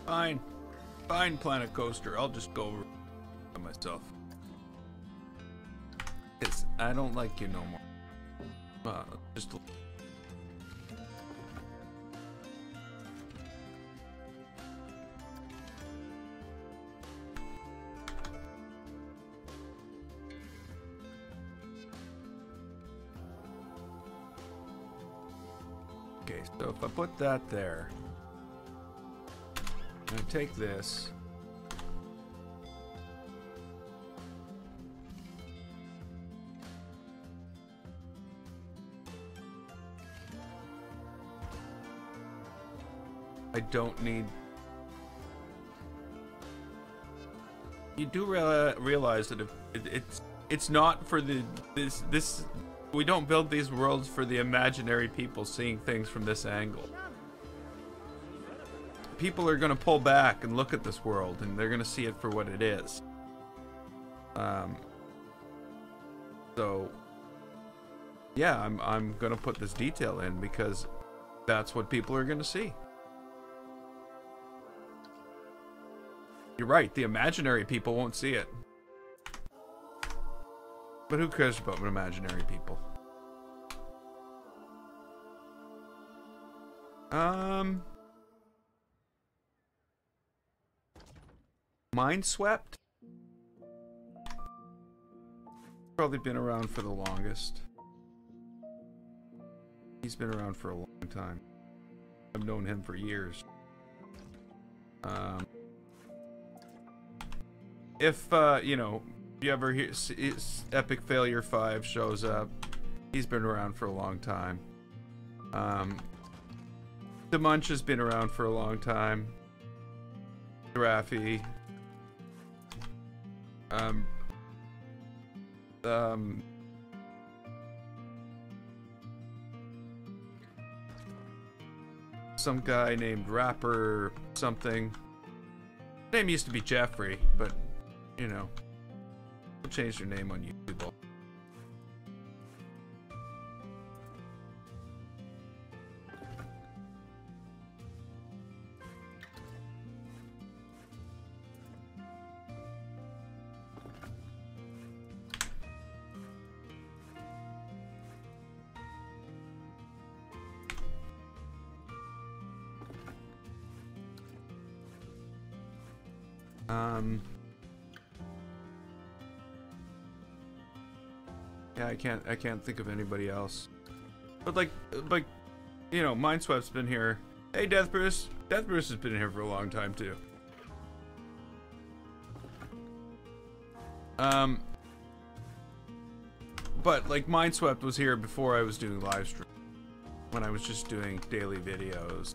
Fine. Fine, Planet Coaster. I'll just go over by myself. Cause I don't like you no more. Just... Okay, so if I put that there, I'm gonna take this. I don't need... You do realize that if it's not for the this we don't build these worlds for the imaginary people seeing things from this angle. People are going to pull back and look at this world, and they're going to see it for what it is. So yeah, I'm going to put this detail in because that's what people are going to see. You're right, the imaginary people won't see it. But who cares about imaginary people? Mindswept? Probably been around for the longest. He's been around for a long time. I've known him for years. If, you know, you ever hear Epic Failure 5 shows up, he's been around for a long time. The Munch has been around for a long time. Raffi. Some guy named Rapper something. His name used to be Jeffrey, but you know, we'll change their name on YouTube. Yeah, I can't think of anybody else. But like, you know, Mindswept's been here. Hey, Death Bruce. Death Bruce has been here for a long time too. But like Mineswept was here before I was doing live stream, when I was just doing daily videos.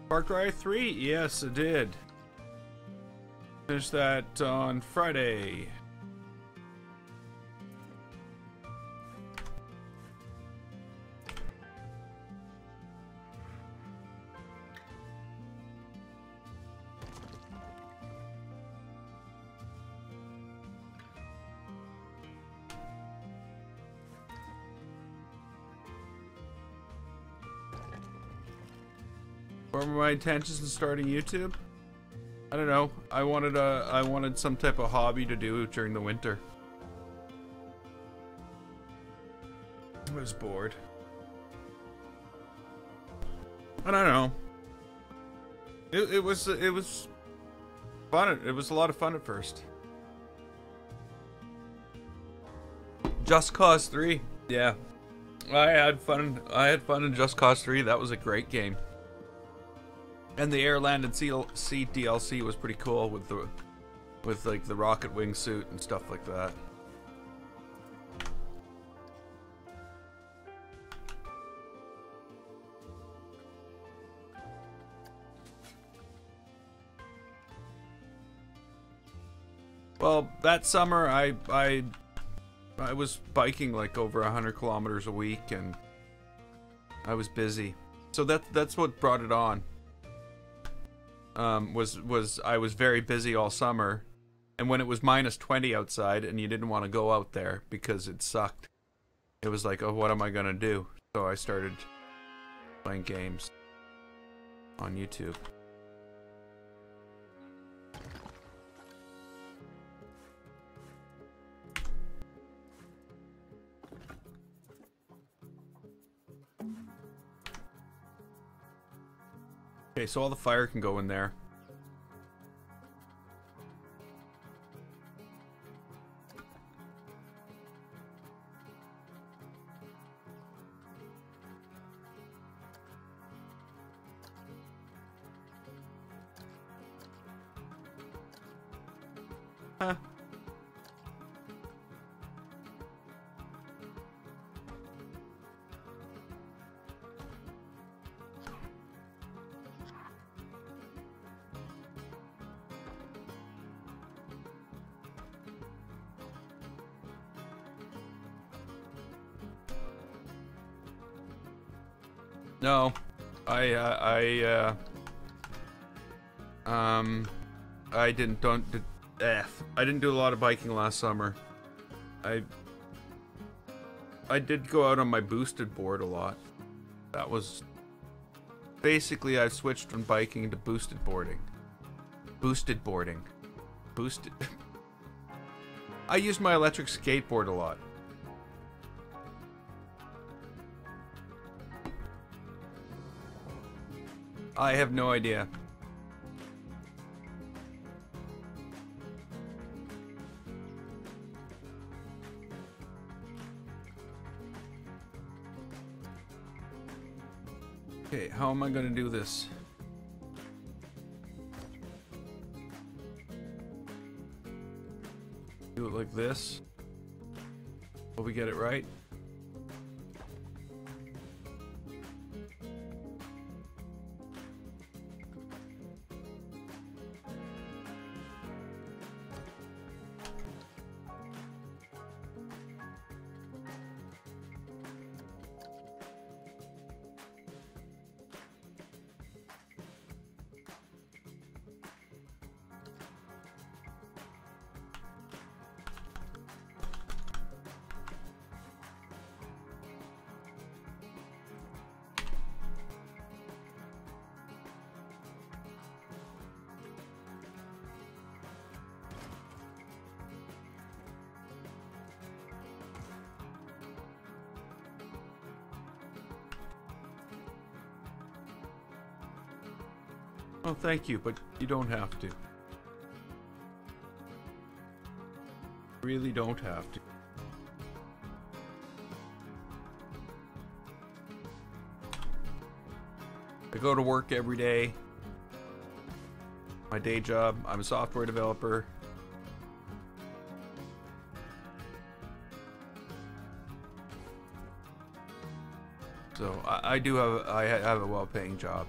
Far Cry 3, yes, it did. Finished that on Friday. What were my intentions in starting YouTube? I don't know. I wanted some type of hobby to do during the winter. I was bored. I don't know. It was fun. It was a lot of fun at first. Just Cause 3. Yeah. I had fun in Just Cause 3. That was a great game. And the Air, Land, and Sea DLC was pretty cool with like the rocket wingsuit and stuff like that. Well, that summer I was biking like over 100 kilometers a week, and I was busy, so that's what brought it on. Was I was very busy all summer, and when it was -20 outside and you didn't want to go out there because it sucked, it was like, oh, what am I gonna do? So I started playing games on YouTube. Okay, so all the fire can go in there. Huh. No, I didn't do a lot of biking last summer. I did go out on my boosted board a lot. That was basically, I switched from biking to boosted boarding. Boosted boarding. Boosted. I used my electric skateboard a lot. I have no idea. Okay, how am I gonna do this? Do it like this. Will we get it right? Well, thank you, but you don't have to. Really don't have to. I go to work every day. My day job, I'm a software developer. So I have a well-paying job.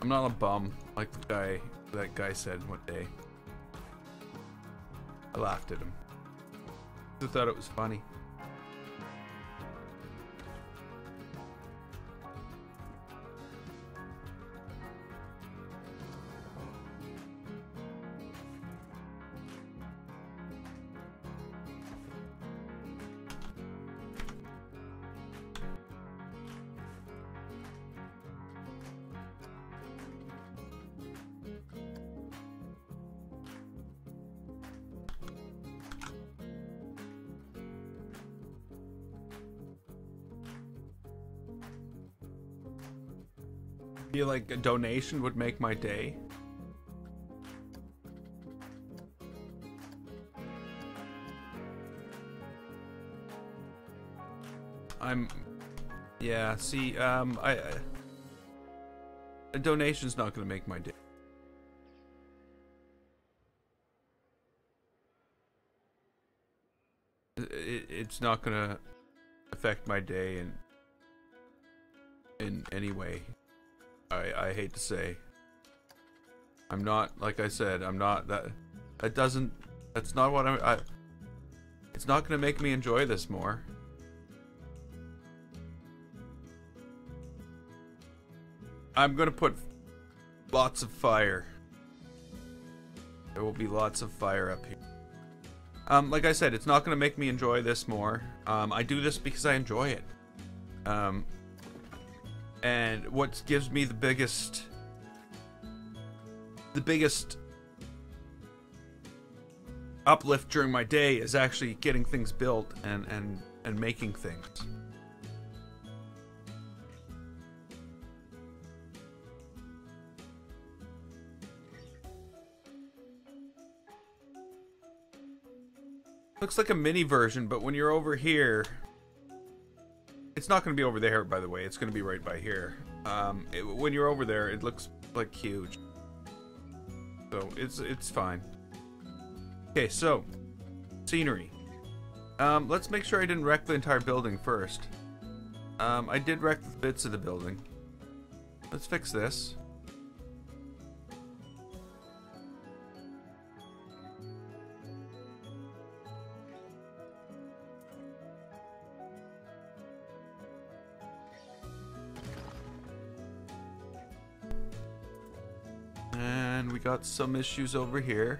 I'm not a bum like that guy said one day. I laughed at him. I thought it was funny. Feel like a donation would make my day. Yeah, see, a donation's not gonna make my day. It's not gonna affect my day in any way. I hate to say. I'm not, like I said, I'm not that's not what it's not gonna make me enjoy this more. I'm gonna put lots of fire. There will be lots of fire up here. Like I said, it's not gonna make me enjoy this more. I do this because I enjoy it. And what gives me the biggest uplift during my day is actually getting things built and making things. Looks like a mini version, but when you're over here, it's not going to be over there, by the way. It's going to be right by here. When you're over there, it looks like huge. So it's fine. Okay, so scenery. Let's make sure I didn't wreck the entire building first. I did wreck bits of the building. Let's fix this. And we got some issues over here.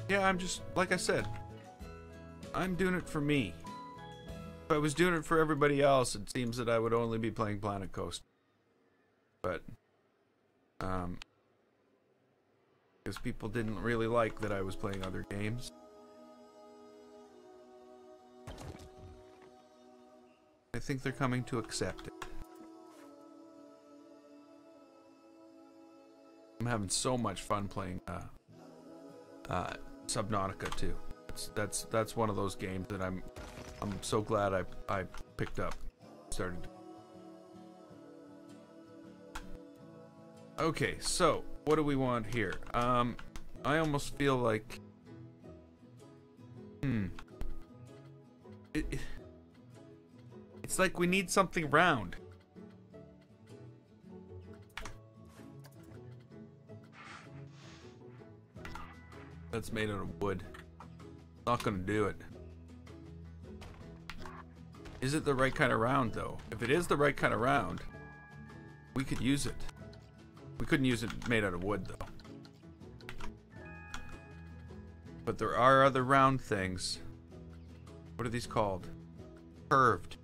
Yeah, I'm just, like I said, I'm doing it for me. If I was doing it for everybody else, it seems that I would only be playing Planet Coaster. But, because people didn't really like that I was playing other games. I think they're coming to accept it. I'm having so much fun playing, Subnautica too. That's one of those games that I'm so glad I picked up. Started. Okay, so what do we want here? I almost feel like it's like we need something round. That's made out of wood. Not gonna do it. Is it the right kind of round though? If it is the right kind of round, we could use it. We couldn't use it made out of wood though. But there are other round things. What are these called? Curved.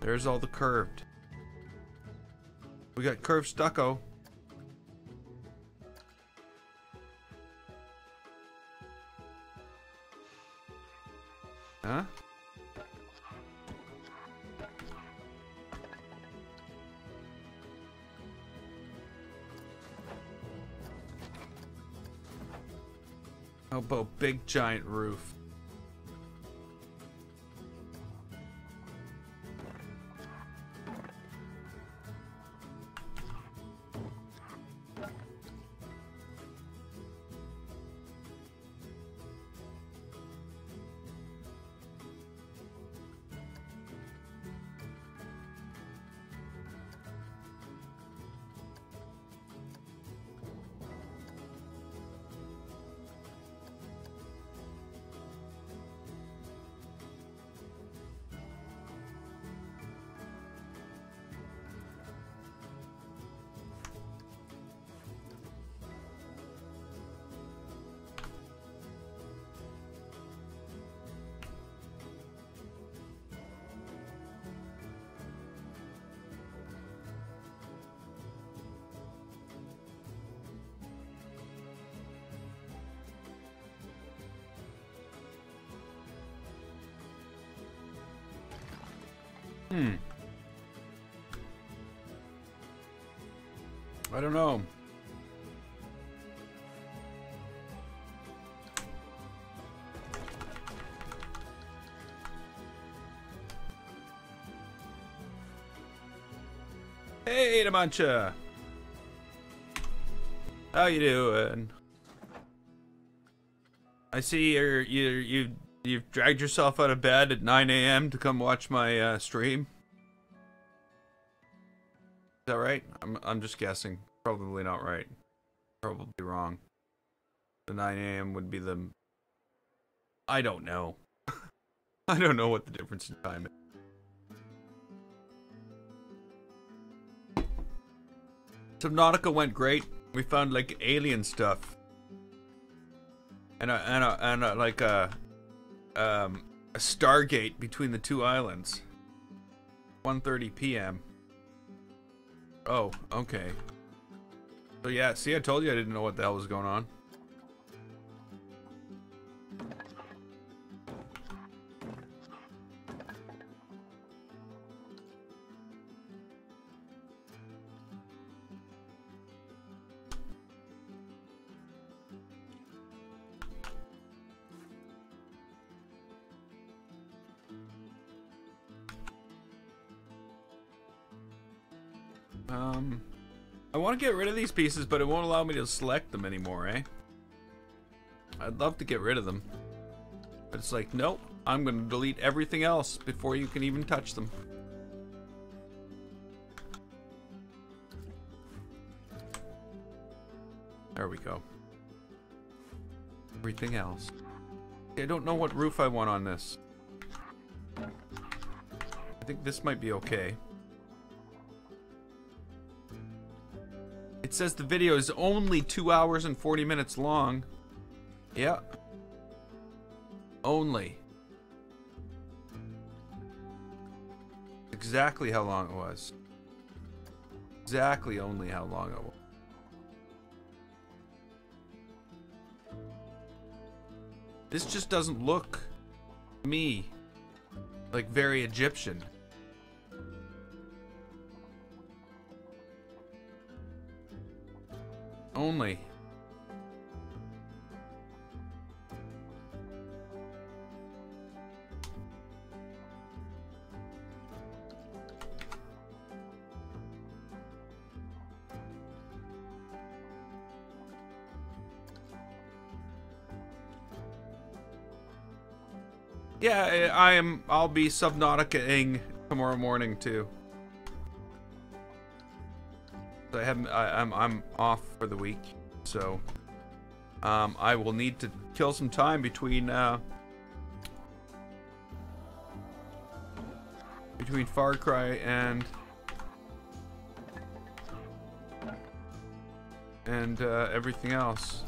There's all the curved. We got curved stucco. Huh? How about big giant roof? I don't know. Hey, Damancha. How you doing? I see you've dragged yourself out of bed at 9 a.m. to come watch my stream. Is that right? I'm just guessing. Probably not right. Probably wrong. The 9 a.m. would be the... I don't know. I don't know what the difference in time is. Subnautica went great. We found like alien stuff. And like a Stargate between the two islands. 1:30 p.m. Oh, okay. So yeah, see, I told you I didn't know what the hell was going on. I want to get rid of these pieces, but it won't allow me to select them anymore, eh? I'd love to get rid of them. But it's like, nope, I'm going to delete everything else before you can even touch them. There we go. Everything else. I don't know what roof I want on this. I think this might be okay. It says the video is only 2 hours and 40 minutes long. Yeah. Only. Exactly how long it was. Exactly only how long it was. This just doesn't look to me like very Egyptian. Only. Yeah, I'll be Subnautica-ing tomorrow morning too. I'm off for the week, so I will need to kill some time between Far Cry and everything else.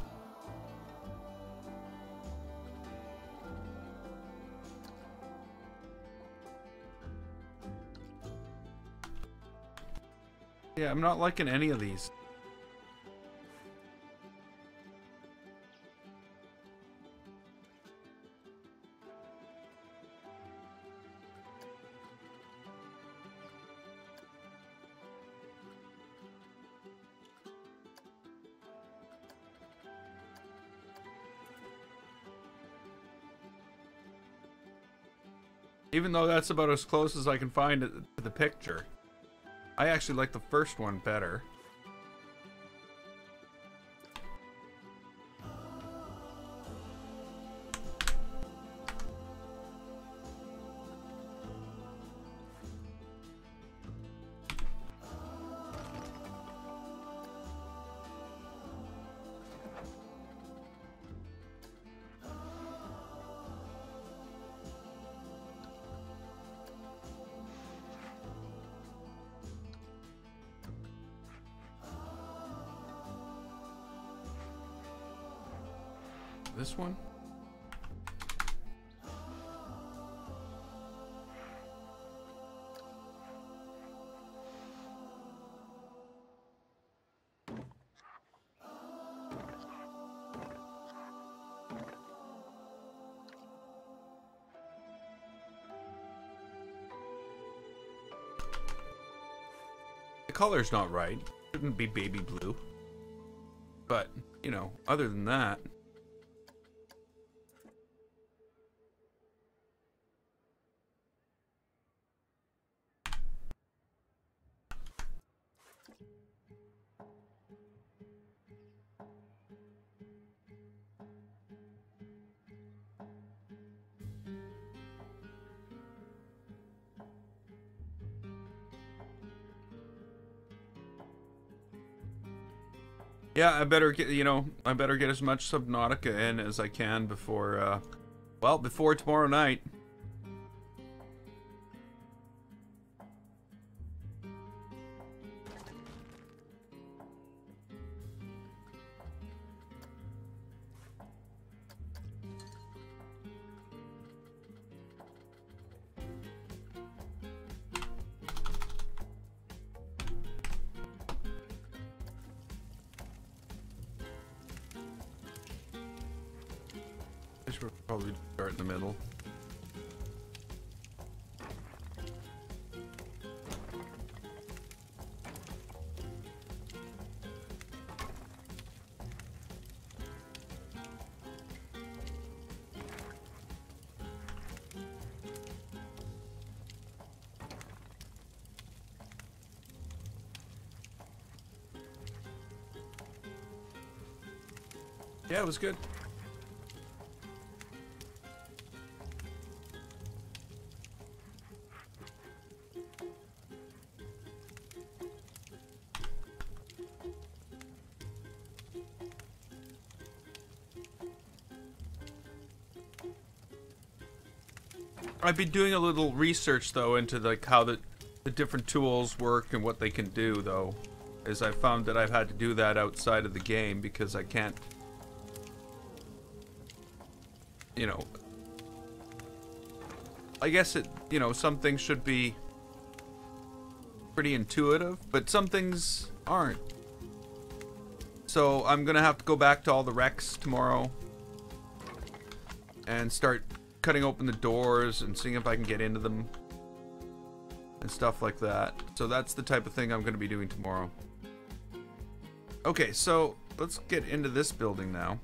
Yeah, I'm not liking any of these. Even though that's about as close as I can find to the picture. I actually like the first one better. This one? The color's not right. Shouldn't be baby blue. But, you know, other than that. Yeah, I better get, you know, I better get as much Subnautica in as I can before, well, before tomorrow night. I should probably start in the middle. Yeah, it was good. I've been doing a little research though into like how the different tools work and what they can do though, as I found that I've had to do that outside of the game because I can't, you know, I guess it, you know, some things should be pretty intuitive, but some things aren't. So I'm gonna have to go back to all the wrecks tomorrow and start cutting open the doors and seeing if I can get into them and stuff like that. So that's the type of thing I'm going to be doing tomorrow. Okay, so let's get into this building now.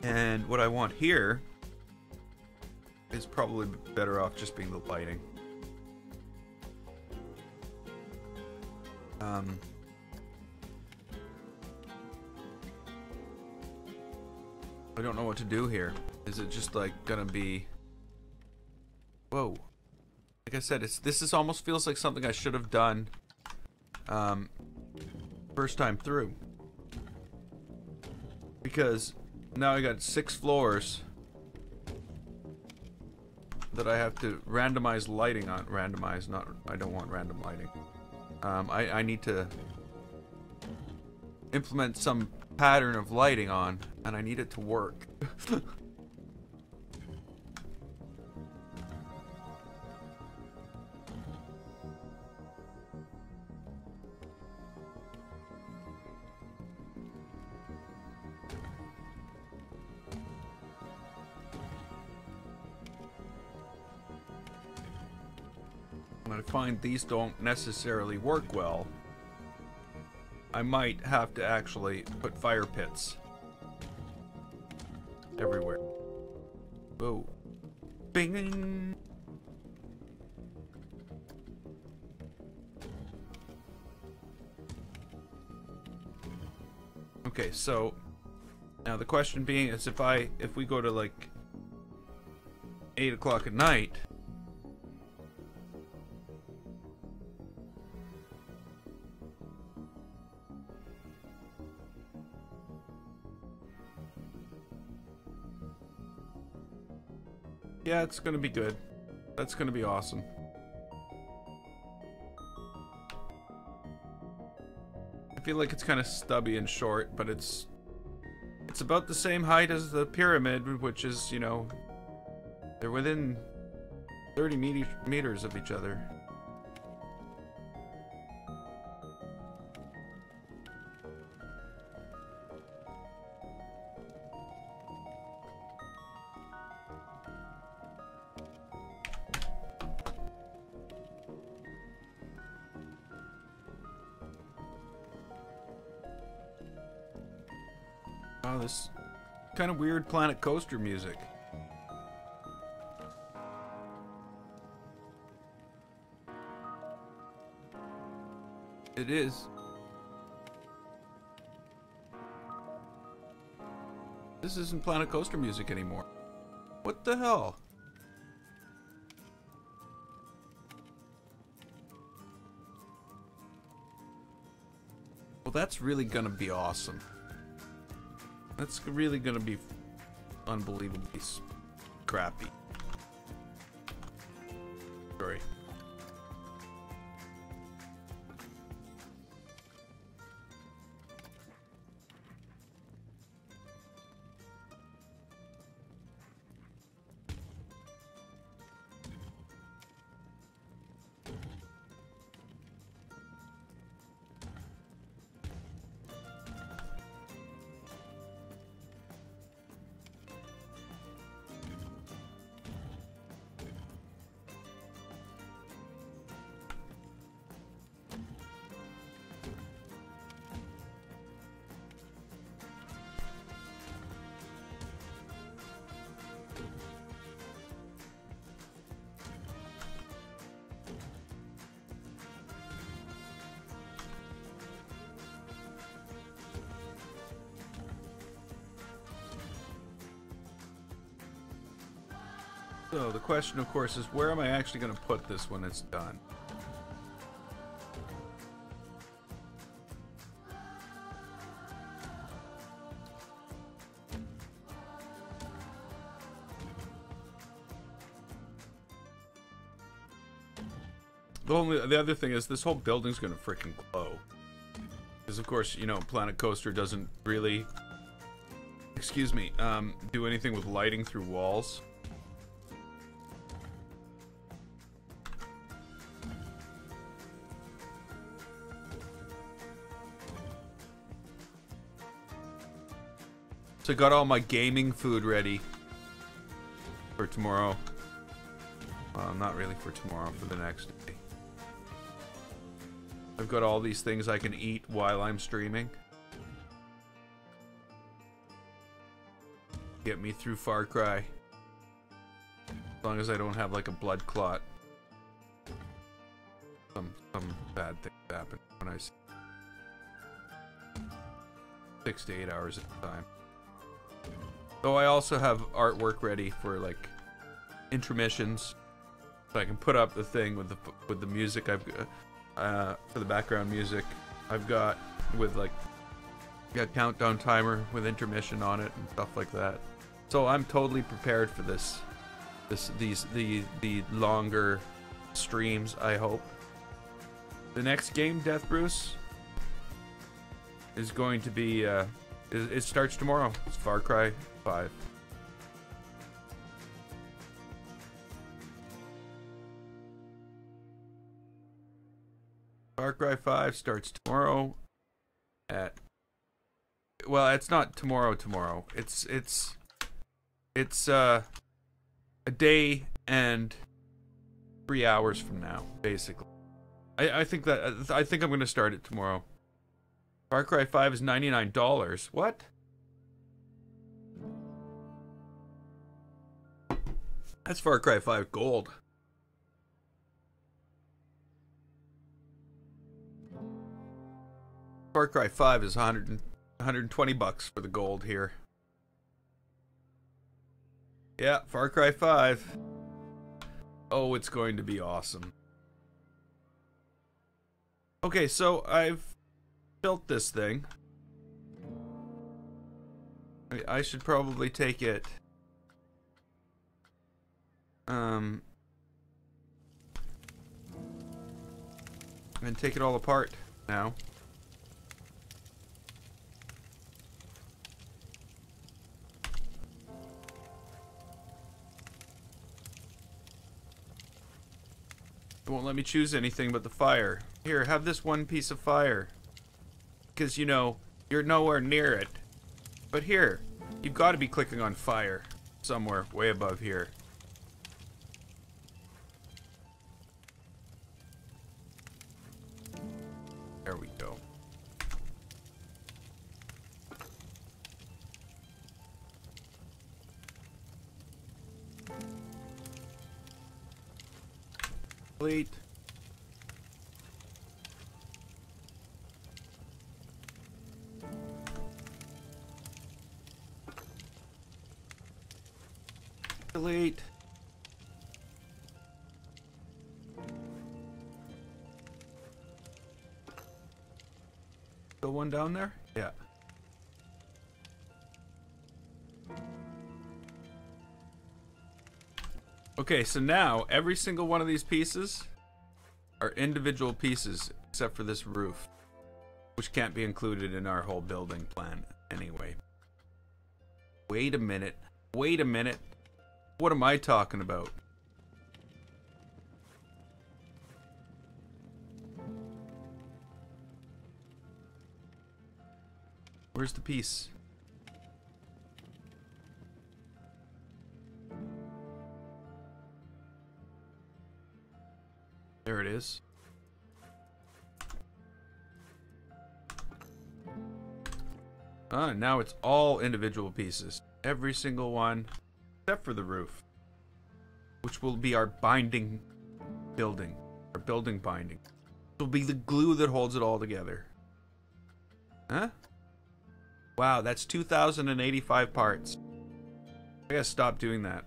And what I want here is probably better off just being the lighting. I don't know what to do here. Is it just like gonna be... Whoa. Like I said, this almost feels like something I should have done first time through. Because now I got 6 floors that I have to randomize lighting on. Randomize, not... I don't want random lighting. I need to implement some pattern of lighting on, and I need it to work. I find these don't necessarily work well, I might have to actually put fire pits everywhere. Whoa. Bing! Okay, so now the question being is if we go to like 8 o'clock at night, yeah, it's gonna be good. That's gonna be awesome. I feel like it's kind of stubby and short, but it's about the same height as the pyramid, which is, you know, they're within 30 meters of each other. Oh, this kind of weird Planet Coaster music. It is. This isn't Planet Coaster music anymore. What the hell? Well, that's really gonna be awesome. That's really gonna be unbelievably crappy. Sorry. So the question, of course, is where am I actually going to put this when it's done? The other thing is this whole building's going to freaking glow. Because of course, you know, Planet Coaster doesn't really, excuse me, do anything with lighting through walls. So I got all my gaming food ready for tomorrow. Well, not really for tomorrow, for the next day. I've got all these things I can eat while I'm streaming. Get me through Far Cry. As long as I don't have like a blood clot. Some bad things happen when I see 6 to 8 hours at a time. So I also have artwork ready for like intermissions, so I can put up the thing with the music I've for the background music I've got with like a countdown timer with intermission on it and stuff like that. So I'm totally prepared for the longer streams. I hope the next game, Death Bruce, is going to be it starts tomorrow. It's Far Cry 5. Far Cry 5 starts tomorrow at, well, it's not tomorrow. It's a day and 3 hours from now, basically. I think I'm gonna start it tomorrow. Far Cry 5 is $99. What? That's Far Cry 5 gold. Far Cry 5 is 120 bucks for the gold here. Yeah, Far Cry 5. Oh, it's going to be awesome. Okay, so I've built this thing. I should probably take it and take it all apart now. It won't let me choose anything but the fire. Here, have this one piece of fire. Because, you know, you're nowhere near it. But here, you've got to be clicking on fire. Somewhere way above here. There we go. Complete. Delete. Still one down there? Yeah. Okay, so now every single one of these pieces are individual pieces except for this roof, which can't be included in our whole building plan anyway. Wait a minute. Wait a minute. What am I talking about? Where's the piece? There it is. Ah, now it's all individual pieces. Every single one, except for the roof, which will be our binding building. Our building binding. It will be the glue that holds it all together. Huh? Wow, that's 2,085 parts. I gotta stop doing that.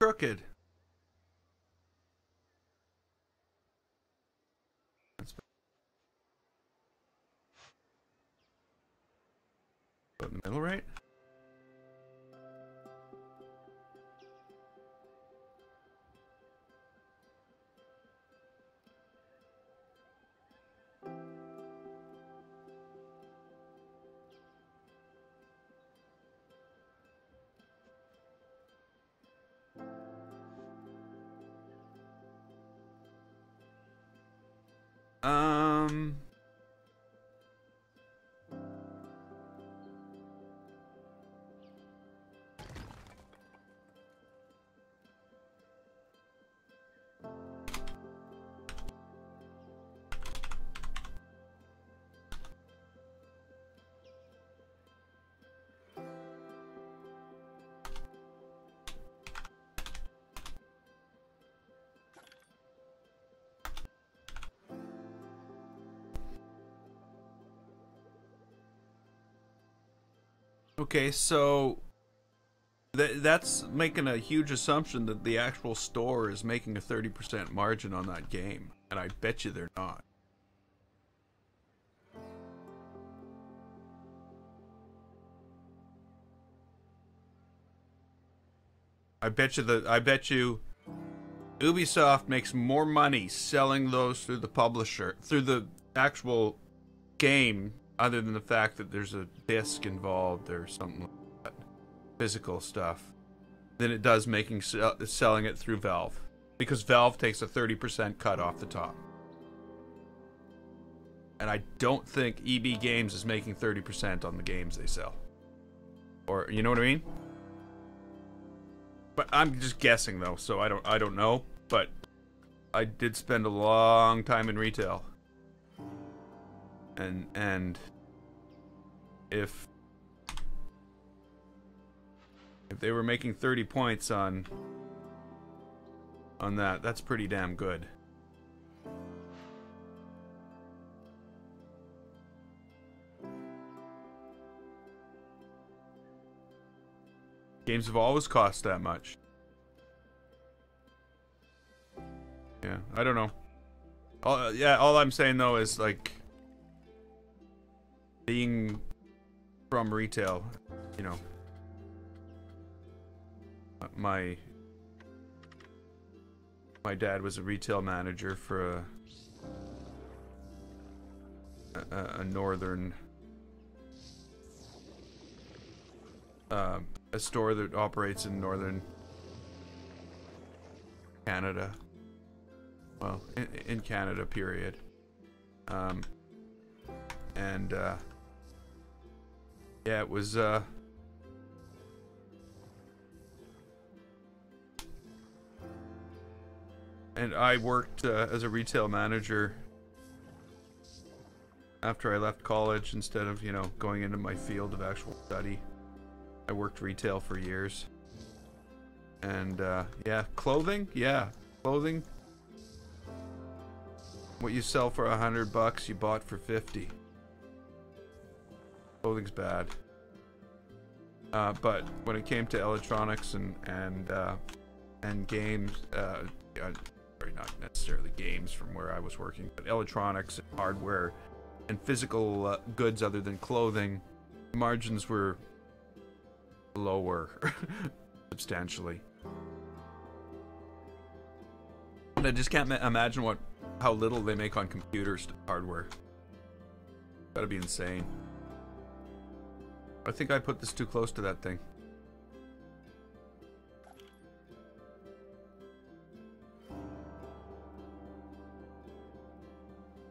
Crooked. That's about in the middle, right? Okay, so that's making a huge assumption that the actual store is making a 30% margin on that game, and I bet you they're not. I bet you Ubisoft makes more money selling those through the publisher, through the actual game other than the fact that there's a disc involved or something like that, physical stuff, than it does selling it through Valve, because Valve takes a 30% cut off the top. And I don't think EB Games is making 30% on the games they sell. Or, you know what I mean? But I'm just guessing though, so I don't know. But I did spend a long time in retail. And if they were making 30 points on that, that's pretty damn good. Games have always cost that much. Yeah, I don't know. All I'm saying though is, like, being from retail, you know, my dad was a retail manager for a northern a store that operates in northern Canada. Well, in Canada, period. Yeah, it was and I worked as a retail manager after I left college, instead of, you know, going into my field of actual study. I worked retail for years. And yeah, clothing, clothing. What you sell for $100, you bought for 50. Clothing's bad. But when it came to electronics and games, sorry, not necessarily games from where I was working, but electronics and hardware and physical goods other than clothing, margins were lower substantially. And I just can't imagine how little they make on computers hardware. Gotta be insane. I think I put this too close to that thing.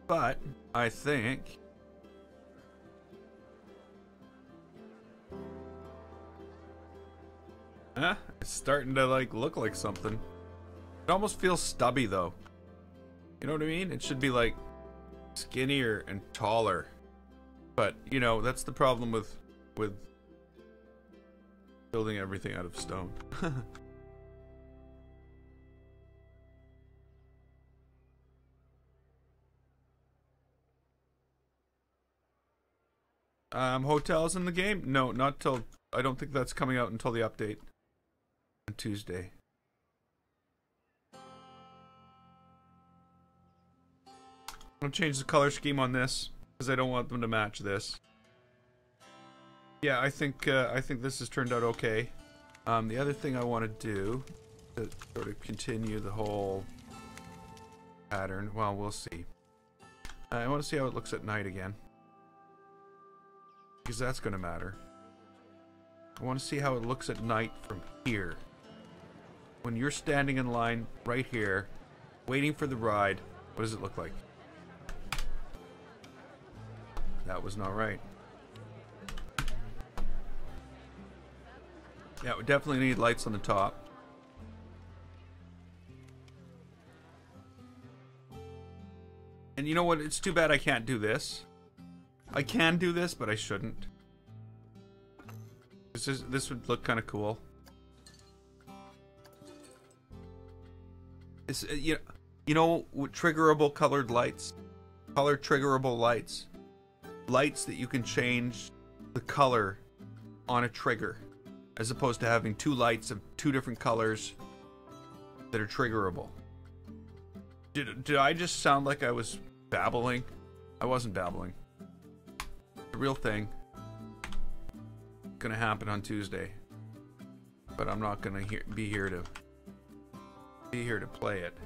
But I think it's starting to, like, look like something. It almost feels stubby though. You know what I mean? It should be like skinnier and taller. But, you know, that's the problem with building everything out of stone. Hotels in the game? No, not till, I don't think that's coming out until the update on Tuesday. I'm gonna change the color scheme on this because I don't want them to match this. Yeah, I think this has turned out okay. The other thing I want to do to sort of continue the whole pattern, well, we'll see. I want to see how it looks at night again, because that's going to matter. I want to see how it looks at night from here. When you're standing in line right here, waiting for the ride, what does it look like? That was not right. Yeah, we definitely need lights on the top. And you know what? It's too bad I can't do this. I can do this, but I shouldn't. This would look kind of cool. It's, you know, triggerable colored lights, color triggerable lights, lights that you can change the color on a trigger, as opposed to having two lights of two different colors that are triggerable. Did I just sound like I was babbling? I wasn't babbling. The real thing gonna happen on Tuesday, but I'm not gonna be here to play it.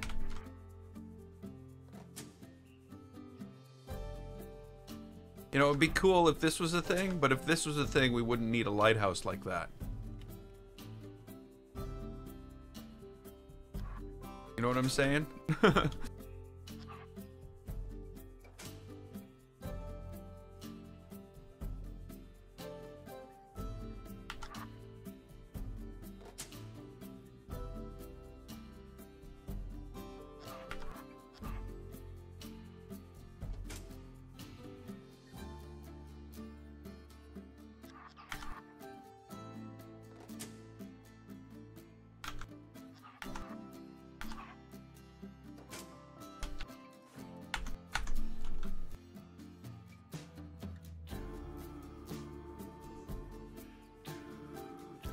You know, it'd be cool if this was a thing, but if this was a thing, we wouldn't need a lighthouse like that. You know what I'm saying?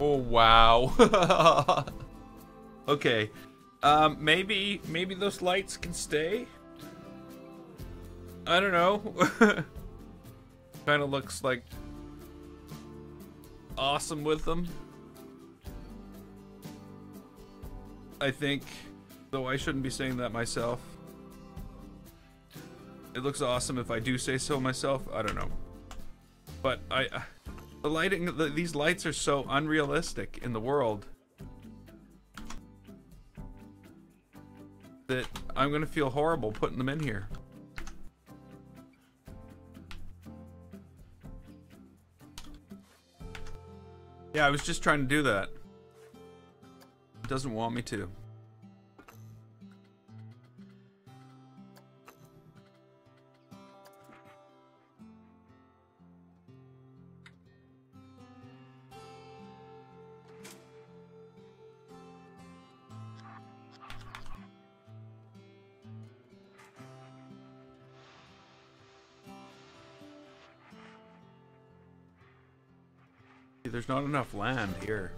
Oh wow. Okay. Maybe those lights can stay? I don't know. Kind of looks like awesome with them. I think, though I shouldn't be saying that myself. It looks awesome if I do say so myself. I don't know. But the lighting, these lights are so unrealistic in the world that I'm gonna feel horrible putting them in here. Yeah, I was just trying to do that. It doesn't want me to. There's not enough land here.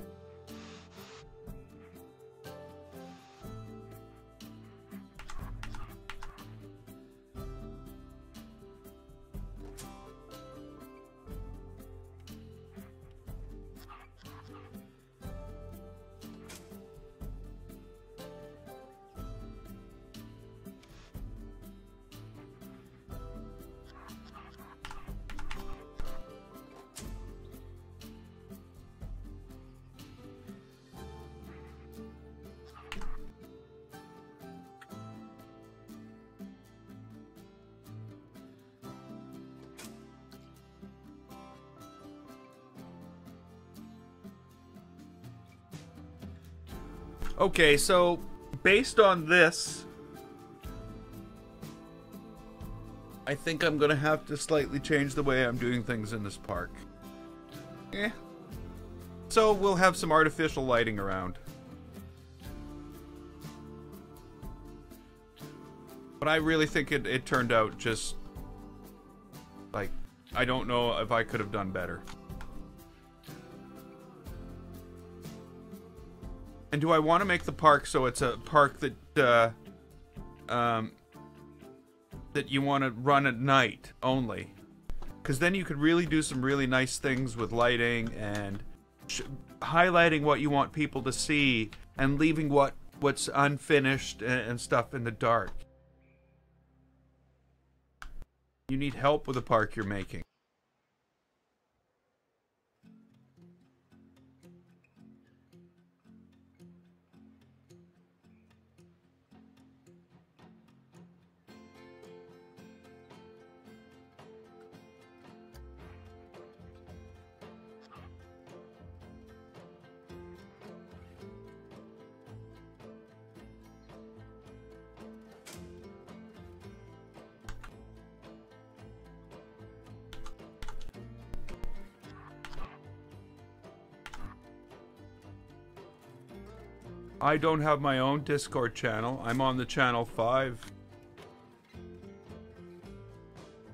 Okay, so based on this, I think I'm gonna have to slightly change the way I'm doing things in this park. So we'll have some artificial lighting around. But I really think it turned out just like, I don't know if I could have done better. And do I want to make the park so it's a park that that you want to run at night only? Because then you could really do some really nice things with lighting and highlighting what you want people to see and leaving what's unfinished and stuff in the dark. You need help with the park you're making. I don't have my own Discord channel. I'm on the Channel 5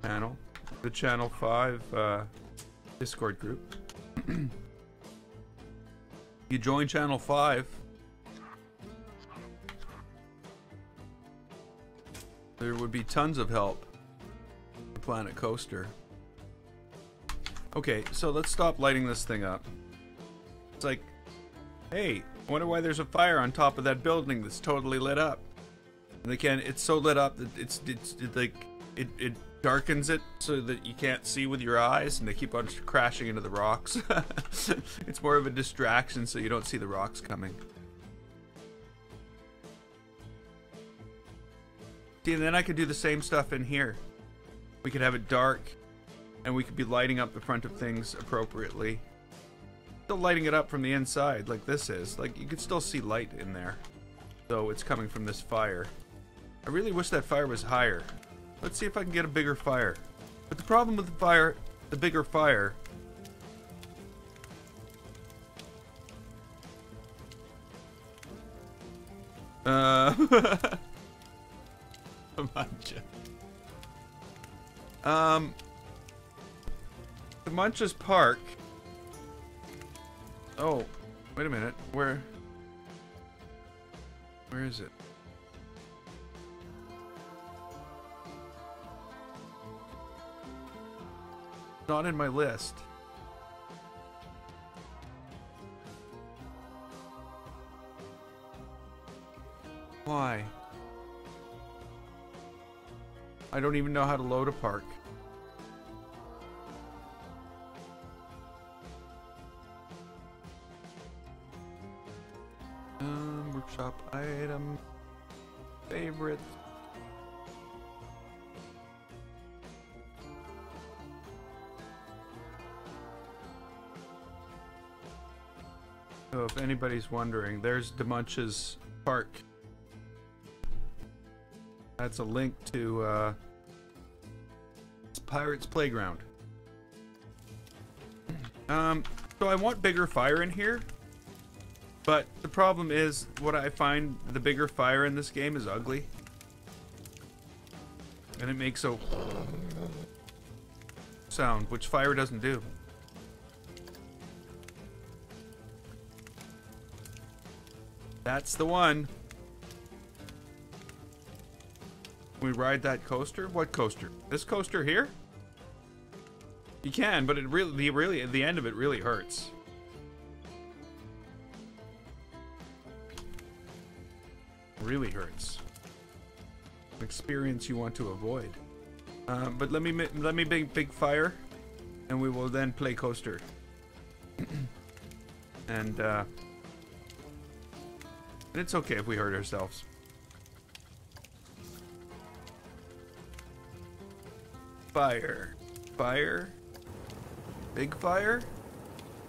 channel. The Channel 5 Discord group. You join Channel 5. There would be tons of help for Planet Coaster. Okay, so let's stop lighting this thing up. It's like, hey, I wonder why there's a fire on top of that building that's totally lit up. And again, it's so lit up that it's like it darkens it so that you can't see with your eyes, and they keep on crashing into the rocks. It's more of a distraction so you don't see the rocks coming. See, and then I could do the same stuff in here. We could have it dark, and we could be lighting up the front of things appropriately. Still lighting it up from the inside, like this is. Like, you could still see light in there, though it's coming from this fire. I really wish that fire was higher. Let's see if I can get a bigger fire. But the problem with the fire, the bigger fire... Come on, Jeff. The Munches Park. Oh, wait a minute. Where is it? Not in my list. Why? I don't even know how to load a park. Workshop item. Favorites. So if anybody's wondering, there's DeMunch's Park. That's a link to Pirate's Playground. So I want bigger fire in here, but the problem is, what I find, the bigger fire in this game is ugly, and it makes a sound, which fire doesn't do. That's the one. We ride that coaster? What coaster? This coaster here? You can, but it really, at the end of it really hurts. Really hurts. An experience you want to avoid. But let me make big fire, and we will then play coaster. And it's okay if we hurt ourselves. Fire. Fire. Big fire?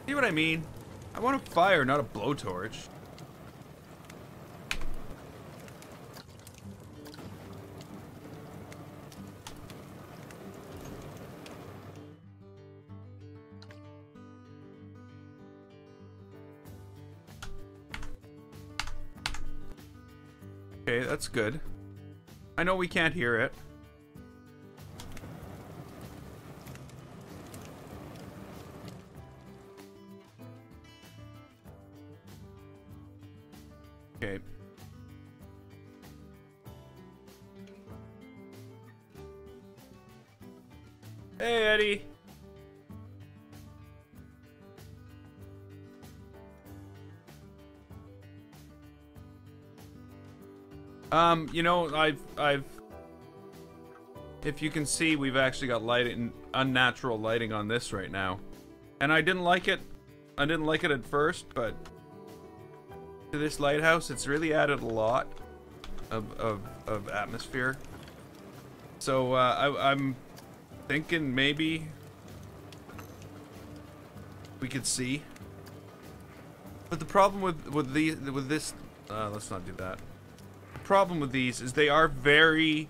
See what I mean? I want a fire, not a blowtorch. Okay, that's good. I know we can't hear it. Okay. Hey, Eddie. You know, I've if you can see, we've actually got lighting, unnatural lighting on this right now. And I didn't like it. I didn't like it at first, but to this lighthouse, it's really added a lot of atmosphere. So I'm thinking maybe we could see. But the problem with this, let's not do that. The problem with these is they are very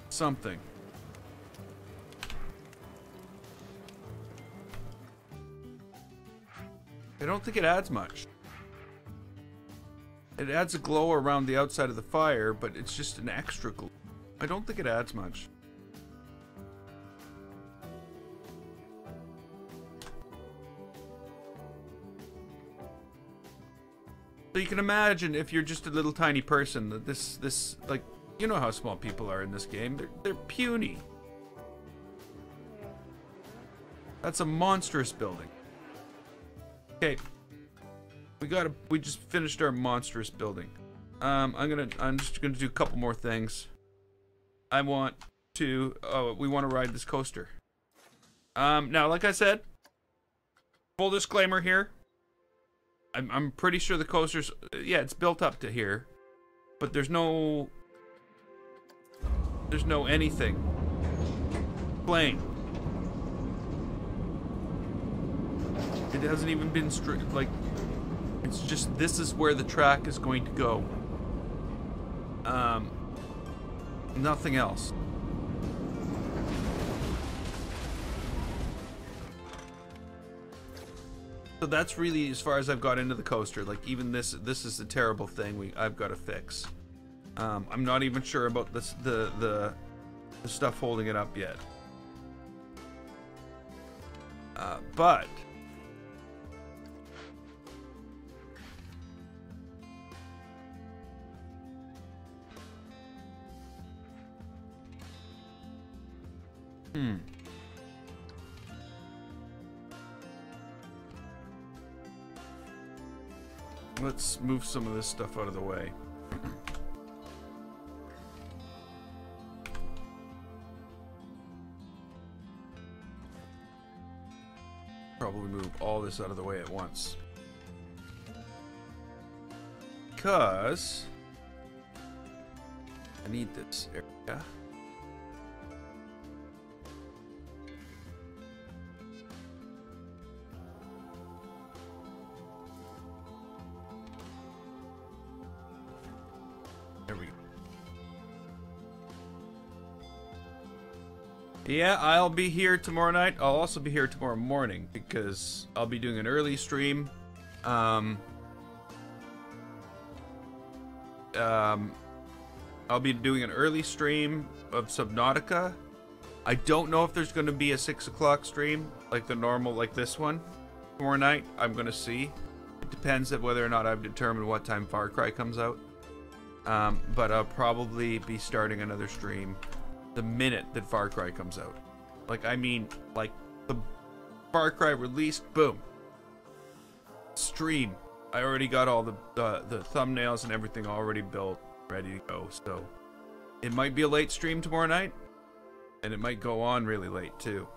something. I don't think it adds much. It adds a glow around the outside of the fire, but it's just an extra glow. I don't think it adds much. So you can imagine if you're just a little tiny person that this like, you know how small people are in this game. They're puny. That's a monstrous building. Okay. We just finished our monstrous building. I'm just gonna do a couple more things. We want to ride this coaster. Now, like I said, full disclaimer here. I'm pretty sure the coaster's, yeah, it's built up to here, but there's no anything. Plain. It hasn't even been like, it's just, this is where the track is going to go. Nothing else. So that's really as far as I've got into the coaster. Like, even this is a terrible thing I've got to fix. I'm not even sure about this the stuff holding it up yet. But let's move some of this stuff out of the way. Probably move all this out of the way at once. Because I need this area. There we go. Yeah, I'll be here tomorrow night. I'll also be here tomorrow morning because I'll be doing an early stream. I'll be doing an early stream of Subnautica. I don't know if there's going to be a 6 o'clock stream like the normal, like this one tomorrow night. I'm going to see. It depends on whether or not I've determined what time Far Cry comes out. But I'll probably be starting another stream the minute that Far Cry comes out. Like, I mean, like, the Far Cry released, boom. Stream. I already got all the thumbnails and everything already built, ready to go. So, it might be a late stream tomorrow night, and it might go on really late too.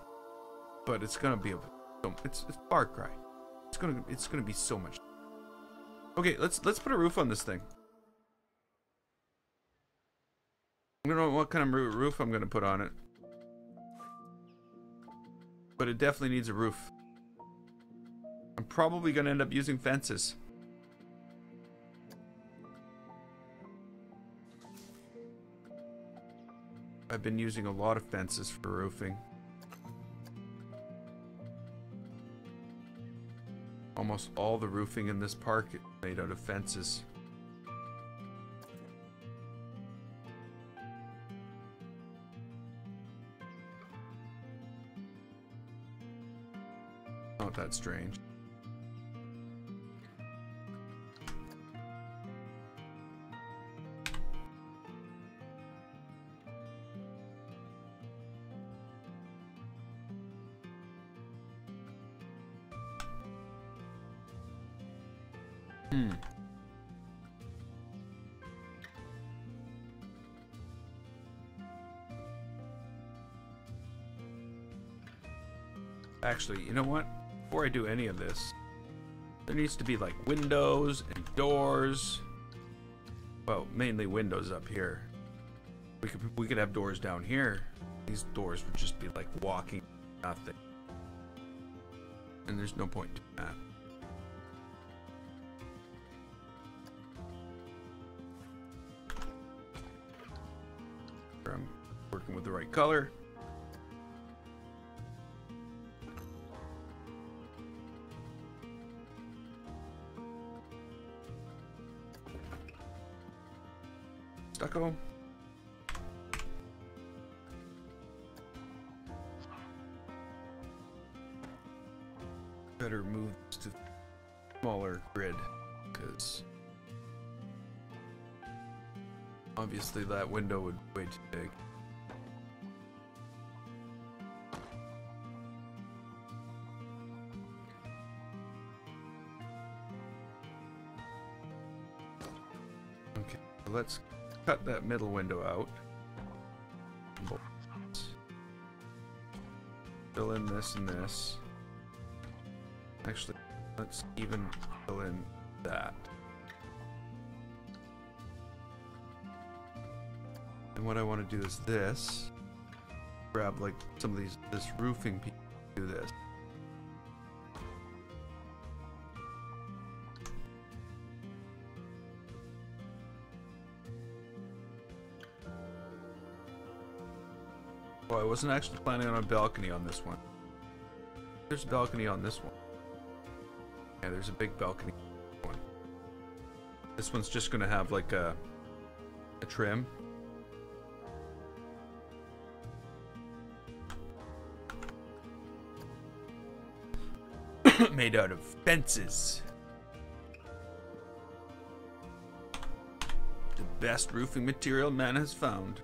But it's gonna be it's Far Cry. It's gonna be so much. Okay, let's put a roof on this thing. I don't know what kind of roof I'm gonna put on it, but it definitely needs a roof. I'm probably gonna end up using fences. I've been using a lot of fences for roofing. Almost all the roofing in this park is made out of fences. Not that strange. Actually, you know what? Before I do any of this, there needs to be like windows and doors. Well, mainly windows up here. We could have doors down here. These doors would just be like walking nothing. And there's no point to that. I'm working with the right color. Stucco. Better move to smaller grid, because obviously that window would be way too big. Okay, so let's cut that middle window out. Fill in this and this. Actually, let's even fill in that. And what I want to do is this. Grab like some of this roofing piece. Do this. Oh, I wasn't actually planning on a balcony on this one. There's a balcony on this one. Yeah, there's a big balcony on this one. This one's just gonna have like a trim. Made out of fences. The best roofing material man has found.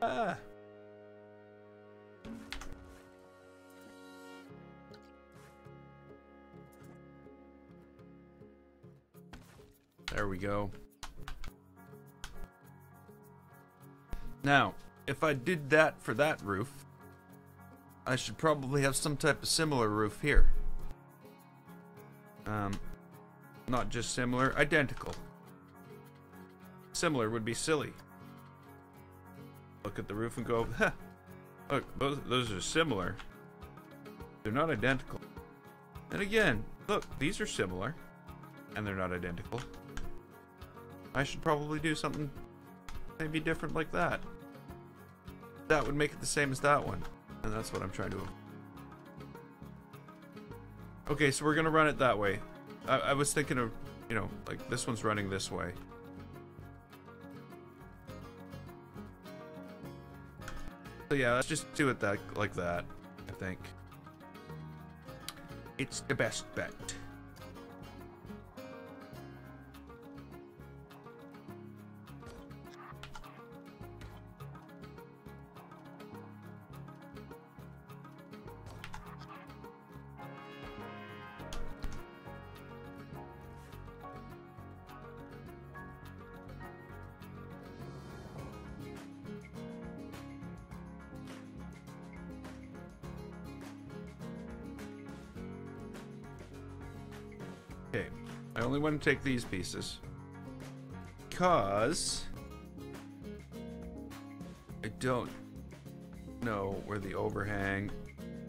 Ah. There we go. Now, if I did that for that roof, I should probably have some type of similar roof here. Not just similar, identical. Similar would be silly. Look at the roof and go, huh, look, those are similar. They're not identical. And again, look, these are similar. And they're not identical. I should probably do something maybe different like that. That would make it the same as that one. And that's what I'm trying to do. Okay, so we're gonna run it that way. I was thinking of, you know, like this one's running this way. So yeah, let's just do it like that, I think. It's the best bet. Okay, I only want to take these pieces because I don't know where the overhang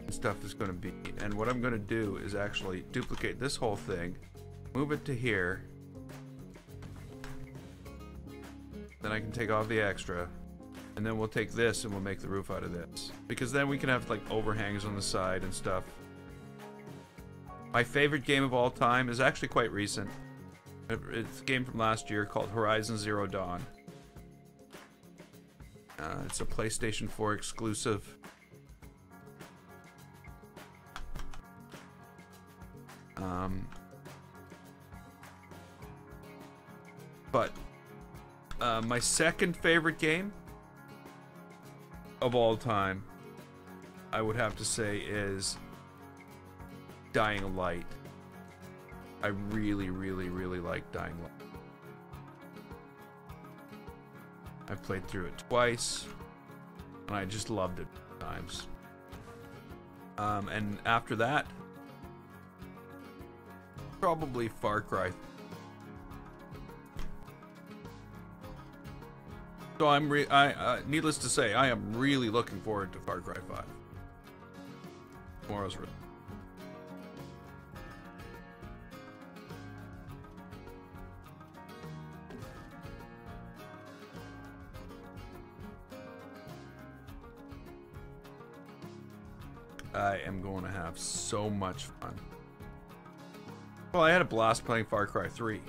and stuff is going to be. And what I'm going to do is actually duplicate this whole thing, move it to here, then I can take off the extra, and then we'll take this and we'll make the roof out of this. Because then we can have like overhangs on the side and stuff. My favorite game of all time is actually quite recent. It's a game from last year called Horizon Zero Dawn. It's a PlayStation 4 exclusive. But my second favorite game of all time, I would have to say, is Dying Light. I really, really, really like Dying Light. I've played through it twice, and I just loved it times. And after that, probably Far Cry. So needless to say, I am really looking forward to Far Cry 5. Tomorrow's really. I am going to have so much fun. Well, I had a blast playing Far Cry 3.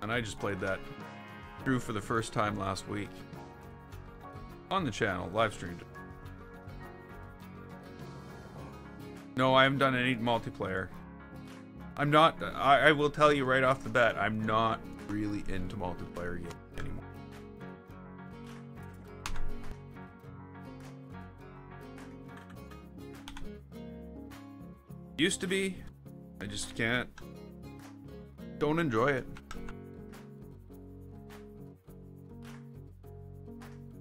And I just played that through for the first time last week. On the channel, live streamed it. No, I haven't done any multiplayer. I'm not, I will tell you right off the bat, I'm not really into multiplayer games anymore. Used to be, I just can't. Don't enjoy it.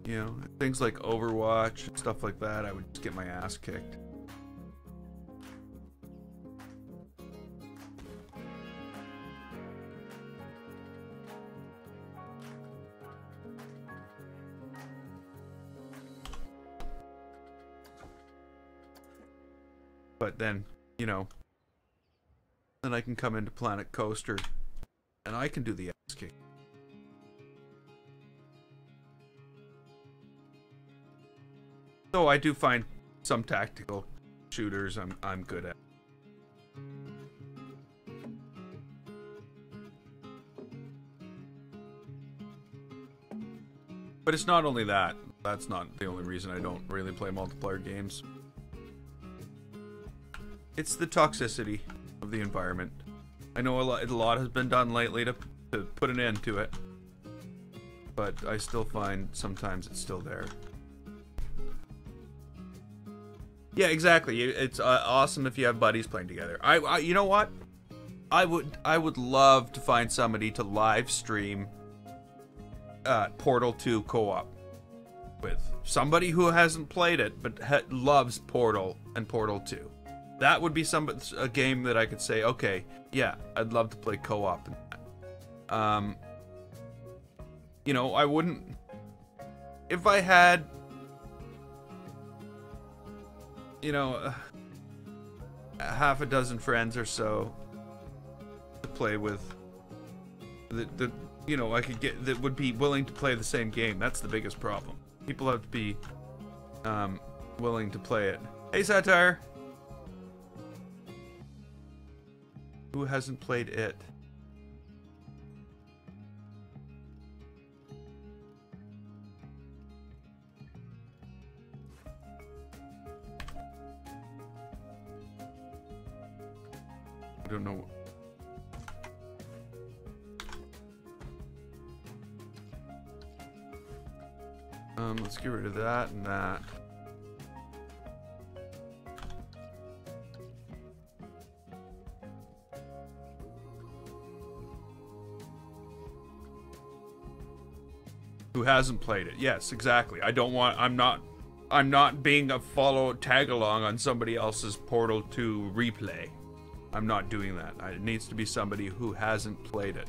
You know, things like Overwatch and stuff like that, I would just get my ass kicked. But then, you know, then I can come into Planet Coaster and I can do the ass kick. So I do find some tactical shooters I'm good at. But it's not only that. That's not the only reason I don't really play multiplayer games. It's the toxicity of the environment. I know a lot has been done lately to put an end to it. But I still find sometimes it's still there. Yeah, exactly. It's awesome if you have buddies playing together. You know what? I would love to find somebody to live stream Portal 2 co-op with. Somebody who hasn't played it but loves Portal and Portal 2. That would be a game that I could say, okay, yeah, I'd love to play co-op in that. You know, I wouldn't, if I had, you know, half a dozen friends or so to play with, you know, I could get, that would be willing to play the same game. That's the biggest problem. People have to be willing to play it. Hey, Satire! Who hasn't played it? I don't know. Let's get rid of that and that. Who hasn't played it? Yes, exactly. I don't want. I'm not being a tag along on somebody else's Portal 2 replay. I'm not doing that. It needs to be somebody who hasn't played it.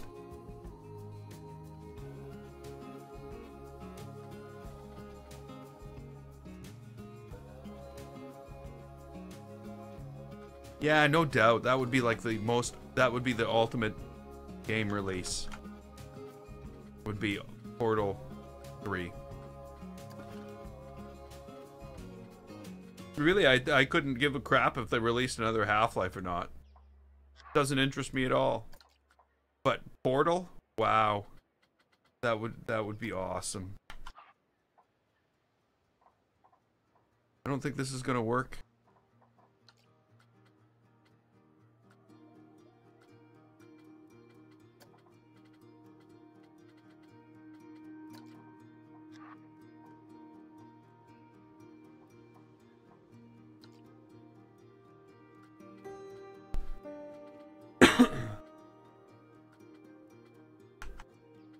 Yeah, no doubt. That would be like the most. That would be the ultimate game release. Would be Portal 3. Really, I couldn't give a crap if they released another Half-Life or not. Doesn't interest me at all. But Portal? Wow. That would be awesome. I don't think this is gonna work.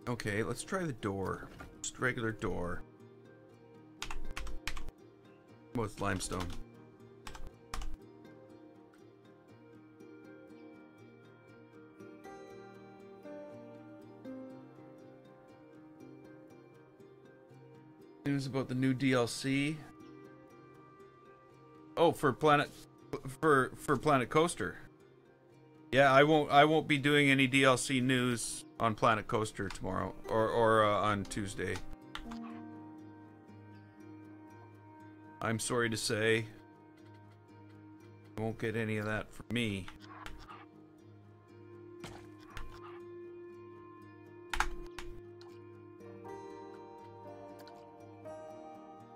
Okay, let's try the door. Just regular door. With limestone. News about the new DLC. Oh, for Planet Coaster. Yeah, I won't be doing any DLC news on Planet Coaster tomorrow or on Tuesday. I'm sorry to say. You won't get any of that from me.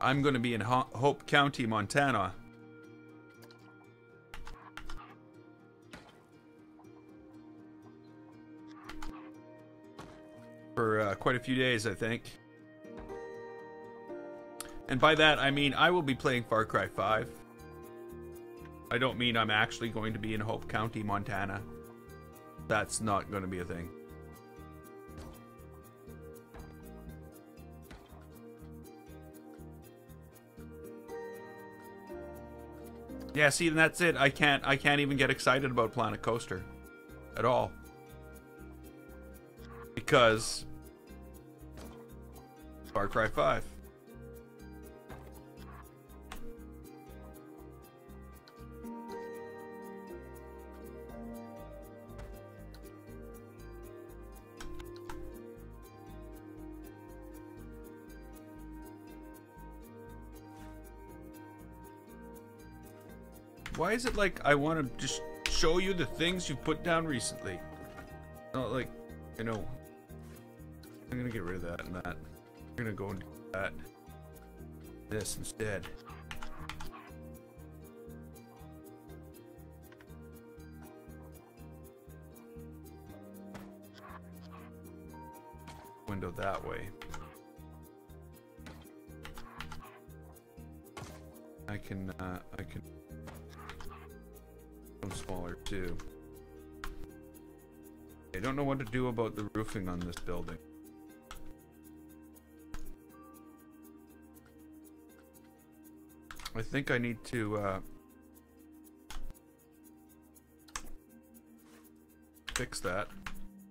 I'm going to be in Hope County, Montana. For quite a few days, I think. And by that, I mean I will be playing Far Cry 5. I don't mean I'm actually going to be in Hope County, Montana. That's not going to be a thing. Yeah, see, and that's it. I can't even get excited about Planet Coaster at all. Because Far Cry 5. Why is it like I want to just show you the things you've put down recently? Not like, you know, I'm gonna get rid of that and that. I'm gonna go and do that. This instead. Window that way. I can smaller too. I don't know what to do about the roofing on this building. I think I need to fix that.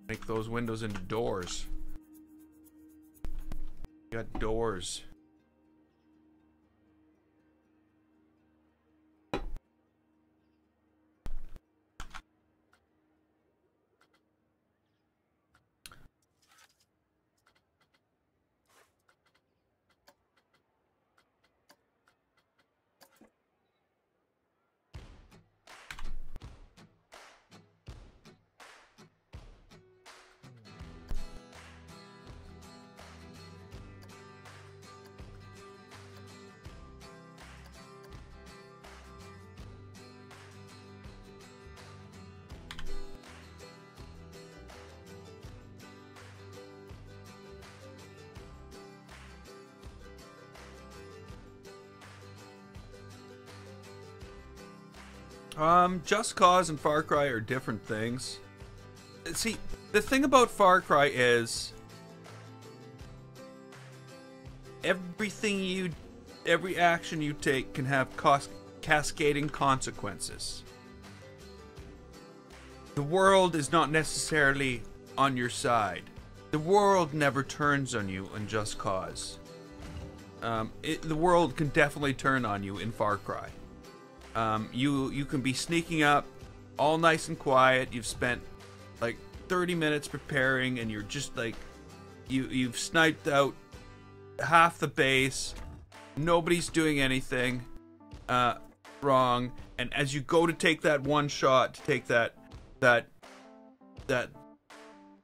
Make those windows into doors. Got doors. Just Cause and Far Cry are different things. See, the thing about Far Cry is every action you take can have cascading consequences. The world is not necessarily on your side. The world never turns on you in Just Cause. The world can definitely turn on you in Far Cry. You can be sneaking up all nice and quiet. You've spent like 30 minutes preparing and you're just like you've sniped out half the base. Nobody's doing anything wrong, and as you go to take that one shot to take that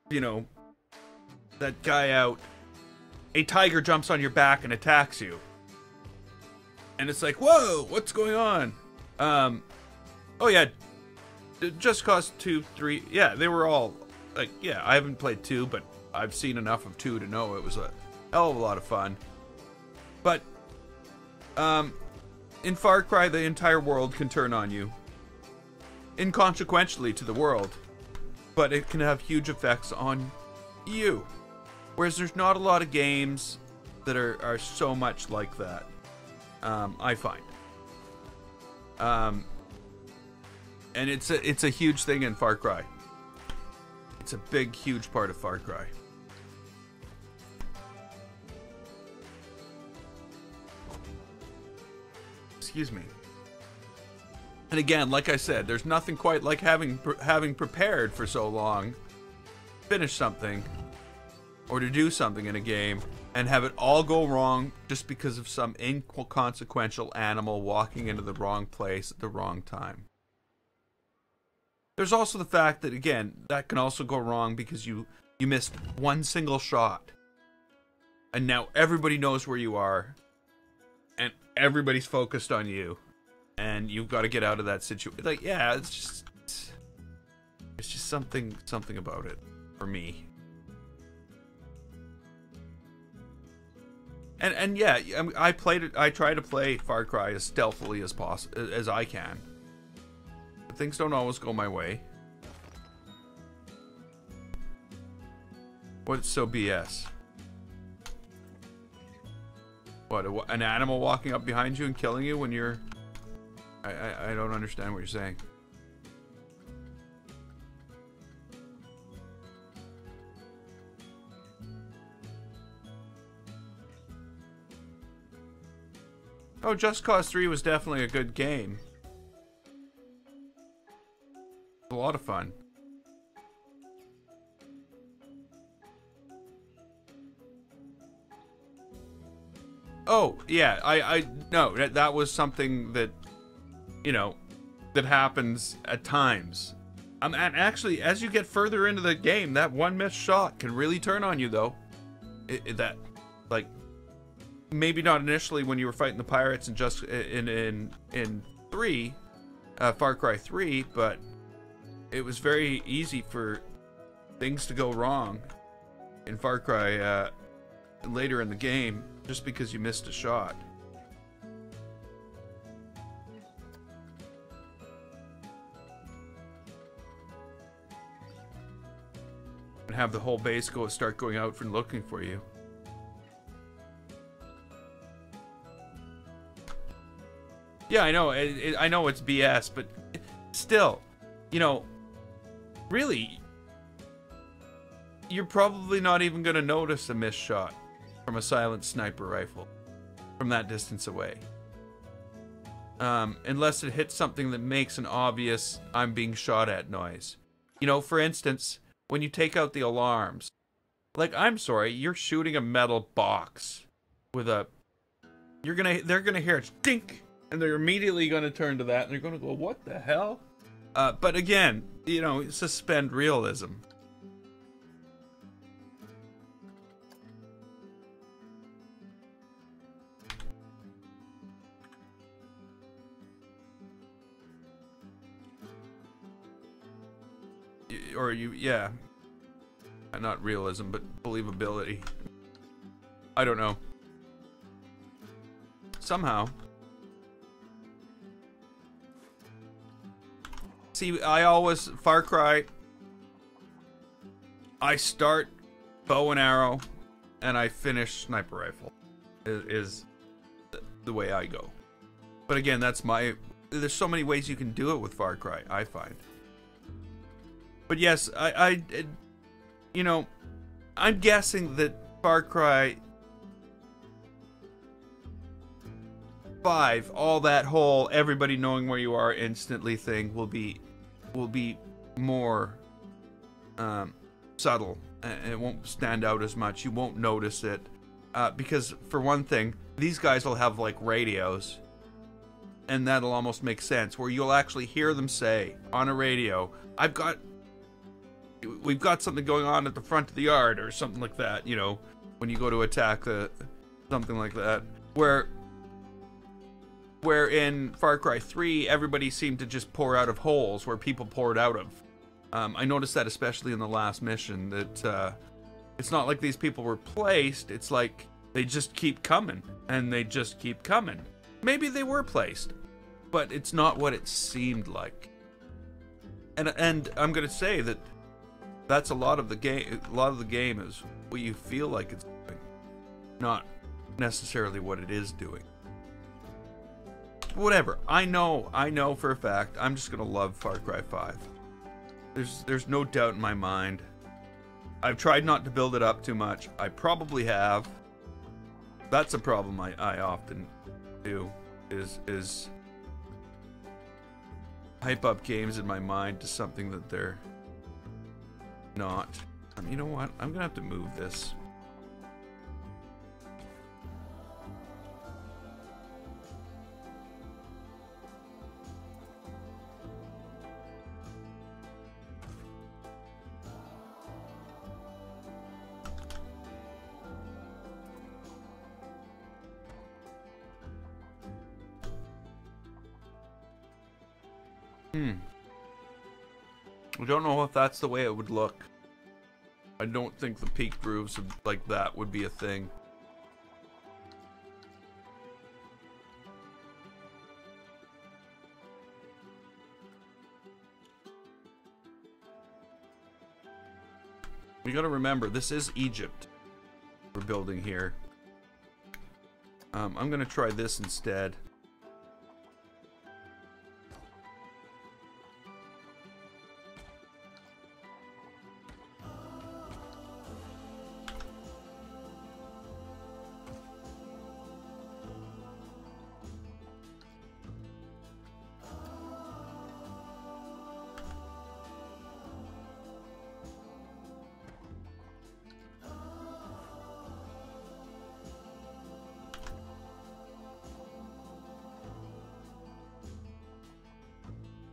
you know, that guy out, a tiger jumps on your back and attacks you. And it's like, whoa, what's going on? Oh yeah, Just Cause 2, 3, yeah, they were all, like, yeah, I haven't played 2, but I've seen enough of 2 to know it was a hell of a lot of fun. But, in Far Cry, the entire world can turn on you. Inconsequentially to the world. But it can have huge effects on you. Whereas there's not a lot of games that are so much like that. I find. And it's a huge thing in Far Cry. It's a big, huge part of Far Cry. Excuse me. And again, like I said, there's nothing quite like having prepared for so long, finish something, or to do something in a game, and have it all go wrong just because of some inconsequential animal walking into the wrong place at the wrong time. There's also the fact that, again, that can also go wrong because you missed one single shot. And now everybody knows where you are. And everybody's focused on you. And you've got to get out of that situation. Like, yeah, it's just something about it for me. And yeah, I try to play Far Cry as stealthily as possible, as I can. But things don't always go my way. What's so BS? What, an animal walking up behind you and killing you when you're... I don't understand what you're saying. Oh, Just Cause 3 was definitely a good game. A lot of fun. Oh, yeah, no, that was something that, you know, that happens at times. And actually, as you get further into the game, that one missed shot can really turn on you, though. That, like, maybe not initially when you were fighting the pirates and just in 3, Far Cry 3, but it was very easy for things to go wrong in Far Cry later in the game just because you missed a shot. And have the whole base start going out and looking for you. Yeah, I know. I know it's BS, but still, you know, really, you're probably not even going to notice a missed shot from a silent sniper rifle from that distance away. Unless it hits something that makes an obvious "I'm being shot at" noise. You know, for instance, when you take out the alarms, like, I'm sorry, you're shooting a metal box with a, they're gonna hear it dink, and they're immediately gonna turn to that, and they're gonna go, what the hell? But again, you know, suspend realism. Or yeah. Not realism, but believability. I don't know. Somehow. See, Far Cry, I start bow and arrow, and I finish sniper rifle, is the way I go. But again, there's so many ways you can do it with Far Cry, I find. But yes, you know, I'm guessing that Far Cry 5, all that whole everybody knowing where you are instantly thing will be more subtle, and it won't stand out as much. You won't notice it because, for one thing, these guys will have like radios, and that'll almost make sense, where you'll actually hear them say on a radio, we've got something going on at the front of the yard, or something like that, you know, when you go to attack something like that. Where in Far Cry 3, everybody seemed to just pour out of holes where people poured out of. I noticed that especially in the last mission, that it's not like these people were placed, it's like they just keep coming, and they just keep coming. Maybe they were placed, but it's not what it seemed like. And I'm gonna say that that's a lot of the game. A lot of the game is what you feel like it's doing, not necessarily what it is doing. Whatever. I know for a fact I'm just gonna love Far Cry 5. There's no doubt in my mind. I've tried not to build it up too much. I probably have. That's a problem I often do, is hype up games in my mind to something that they're not. You know what? I'm gonna have to move this. I don't know if that's the way it would look. I don't think the peaked roofs like that would be a thing. You gotta remember, this is Egypt we're building here. I'm gonna try this instead.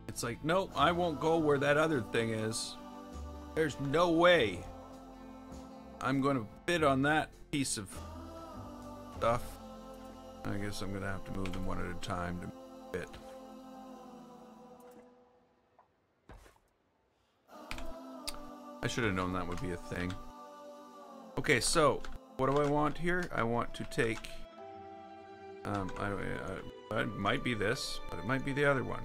It's like, nope, I won't go where that other thing is. There's no way I'm going to bid on that piece of stuff. I guess I'm going to have to move them one at a time to fit. I should have known that would be a thing. Okay, so what do I want here? I want to take... it might be this, but it might be the other one.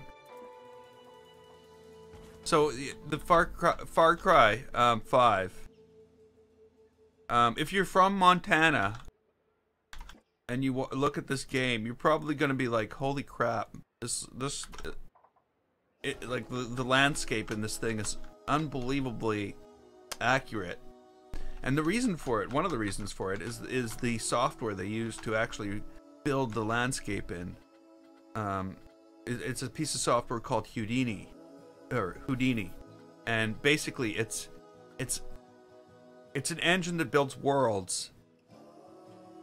So the Far Cry 5. If you're from Montana and you look at this game, you're probably gonna be like, "Holy crap! Like the landscape in this thing is unbelievably accurate." And the reason for it, one of the reasons for it, is the software they use to actually build the landscape in. It's a piece of software called Houdini. And basically it's an engine that builds worlds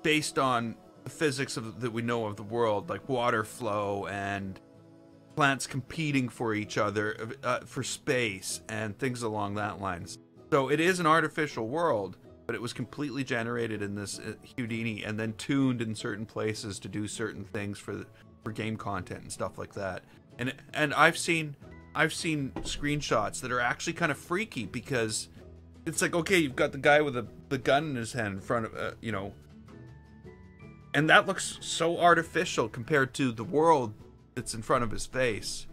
based on the physics that we know of the world, like water flow and plants competing for each other for space and things along that lines. So it is an artificial world, but it was completely generated in this Houdini and then tuned in certain places to do certain things for game content and stuff like that. And I've seen screenshots that are actually kind of freaky, because it's like, okay, you've got the guy with the gun in his hand in front of, you know, and that looks so artificial compared to the world that's in front of his face.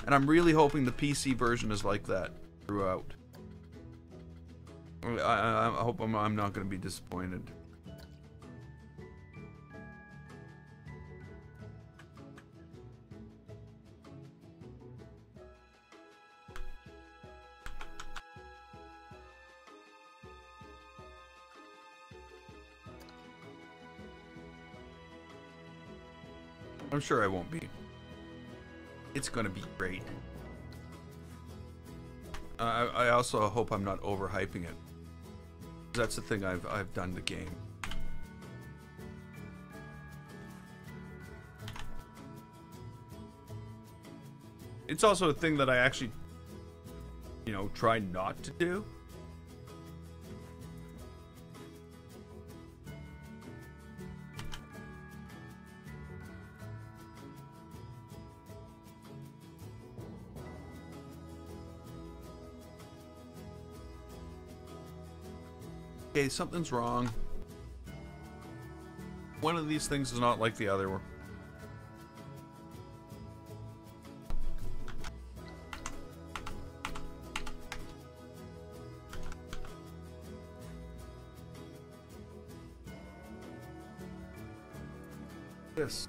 And I'm really hoping the PC version is like that throughout. I hope I'm not going to be disappointed. I'm sure I won't be. It's gonna be great. I also hope I'm not overhyping it. That's the thing I've done to game. It's also a thing that I actually, you know, try not to do. Okay, something's wrong. One of these things is not like the other one. This.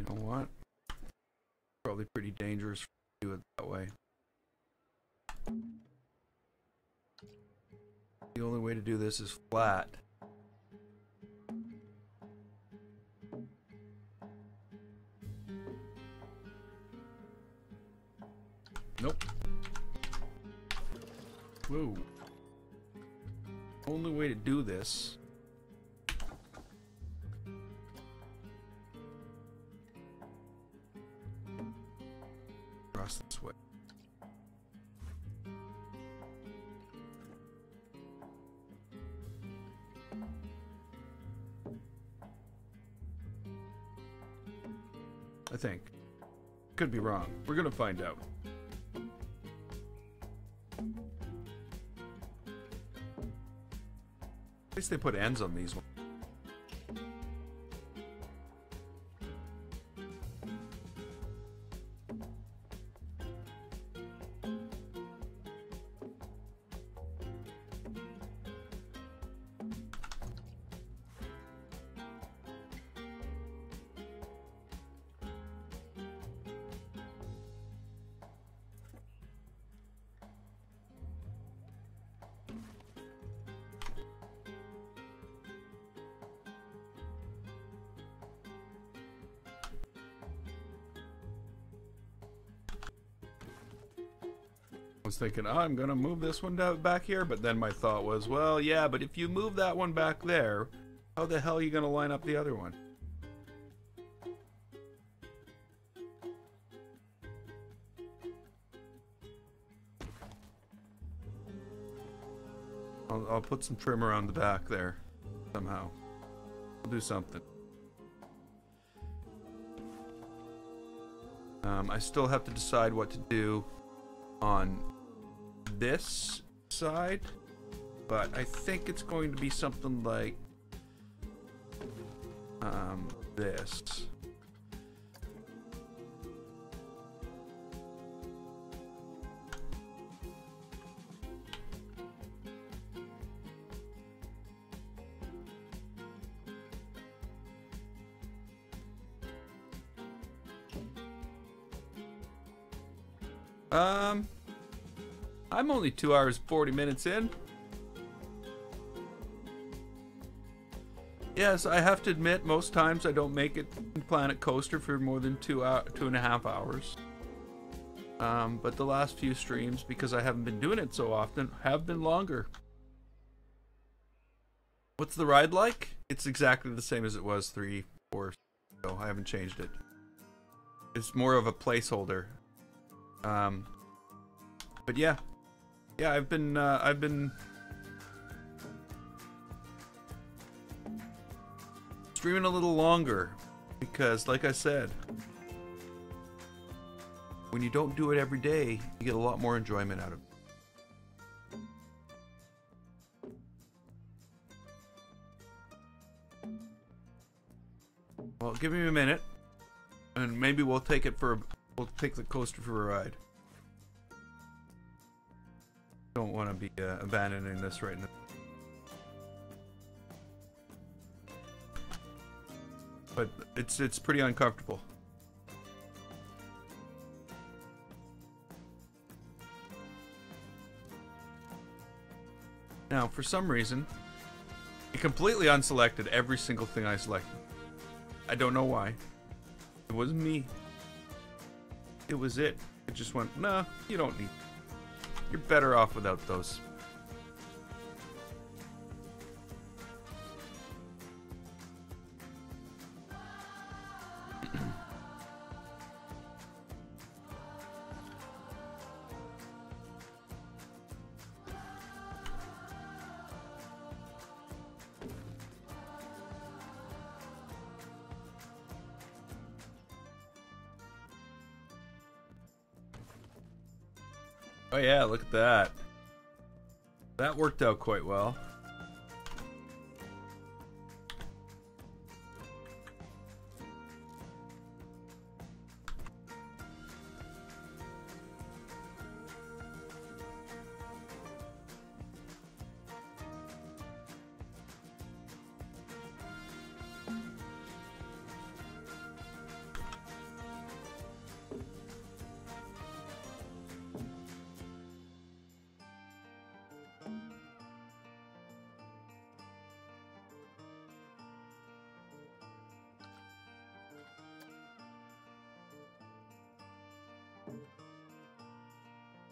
You know what? Probably pretty dangerous to do it that way. The only way to do this is flat. Nope. Whoa. Only way to do this. Cross this way. I think. Could be wrong. We're gonna find out. At least they put ends on these ones. I was thinking, oh, I'm gonna move this one down back here, but then my thought was, well, yeah, but if you move that one back there, how the hell are you gonna line up the other one? I'll put some trim around the back there somehow. I'll do something. I still have to decide what to do on this side, but I think it's going to be something like this. I'm only 2 hours 40 minutes in. Yes, I have to admit, most times I don't make it in Planet Coaster for more than 2.5 hours. But the last few streams, because I haven't been doing it so often, have been longer. What's the ride like? It's exactly the same as it was 3-4 ago. I haven't changed it. It's more of a placeholder. But yeah, I've been streaming a little longer because, like I said, when you don't do it every day, you get a lot more enjoyment out of it. Well, give me a minute, and maybe we'll take the coaster for a ride. Don't want to be abandoning this right now. But it's pretty uncomfortable. Now, for some reason, it completely unselected every single thing I selected. I don't know why. It wasn't me. It was it. It just went, nah, you don't need. You're better off without those. Oh yeah, look at that. That worked out quite well.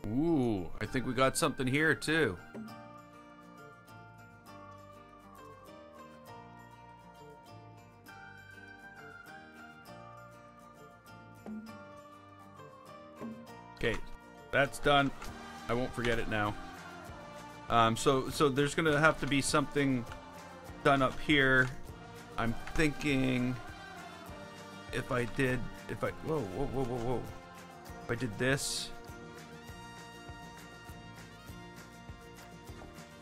Ooh, I think we got something here too. Okay, that's done. I won't forget it now. So there's gonna have to be something done up here. I'm thinking if I whoa. If I did this.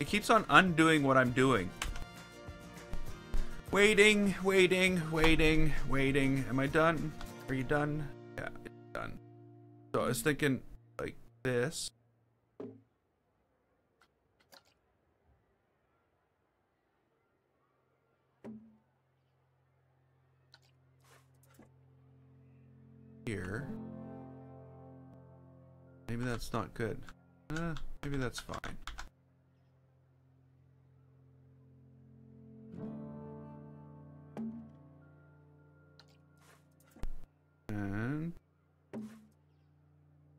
It keeps on undoing what I'm doing. Waiting. Am I done? Are you done? Yeah, it's done. So I was thinking like this. Here. Maybe that's not good. Maybe that's fine. And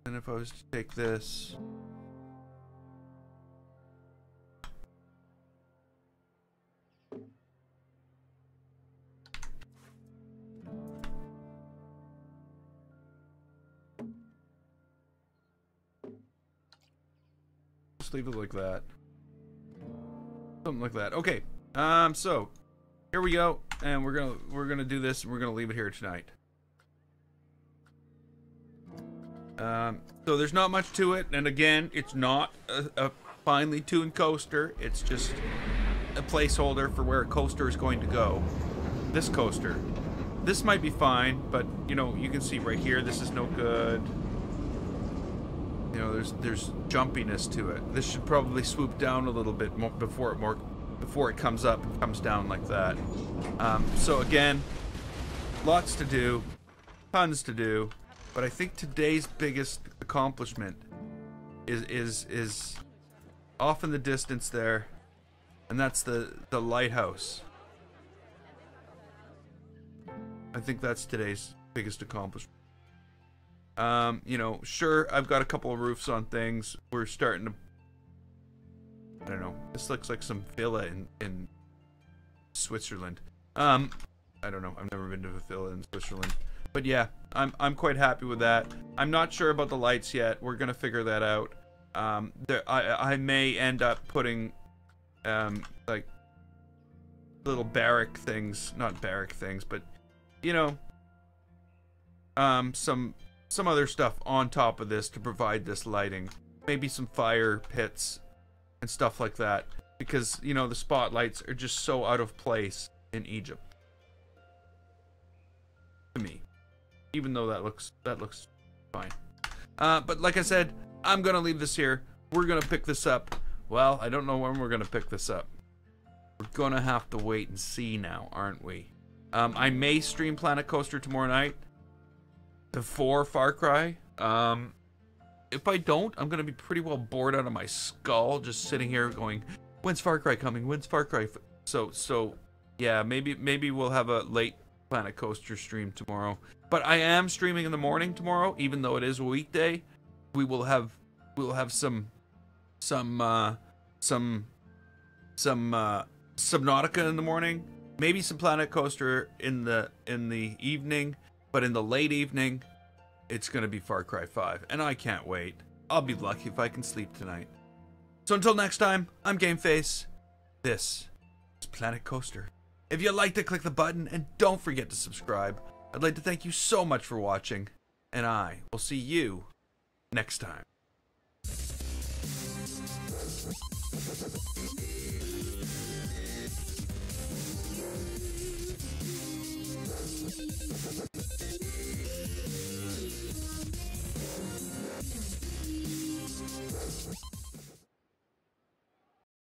then if I was to take this, just leave it like that. Something like that. Okay. So here we go, and we're gonna do this, and we're gonna leave it here tonight. So there's not much to it, and again, it's not a finely tuned coaster. It's just a placeholder for where a coaster is going to go. This coaster. This might be fine, but you know, you can see right here, this is no good. You know, there's jumpiness to it. This should probably swoop down a little bit more before it comes up and comes down like that. So again, lots to do, tons to do. But I think today's biggest accomplishment is off in the distance there, and that's the lighthouse. I think that's today's biggest accomplishment. You know, sure, I've got a couple of roofs on things. We're starting to, I don't know, this looks like some villa in Switzerland. I don't know, I've never been to a villa in Switzerland. But yeah, I'm quite happy with that. I'm not sure about the lights yet. We're gonna figure that out. I may end up putting like little barrack things, not barrack things, but you know, some other stuff on top of this to provide this lighting. Maybe some fire pits and stuff like that, because you know the spotlights are just so out of place in Egypt to me. Even though that looks fine. But like I said, I'm gonna leave this here. We're gonna pick this up. Well, I don't know when we're gonna pick this up. We're gonna have to wait and see now, aren't we? I may stream Planet Coaster tomorrow night before Far Cry. If I don't, I'm gonna be pretty well bored out of my skull, just sitting here going, "When's Far Cry coming? When's Far Cry?" So yeah, maybe we'll have a late Planet Coaster stream tomorrow. But I am streaming in the morning tomorrow, even though it is a weekday. We will have some Subnautica in the morning, maybe some Planet Coaster in the evening, but in the late evening, it's gonna be Far Cry 5, and I can't wait. I'll be lucky if I can sleep tonight. So until next time, I'm GameFace. This is Planet Coaster. If you liked it, click the button, and don't forget to subscribe. I'd like to thank you so much for watching, and I will see you next time.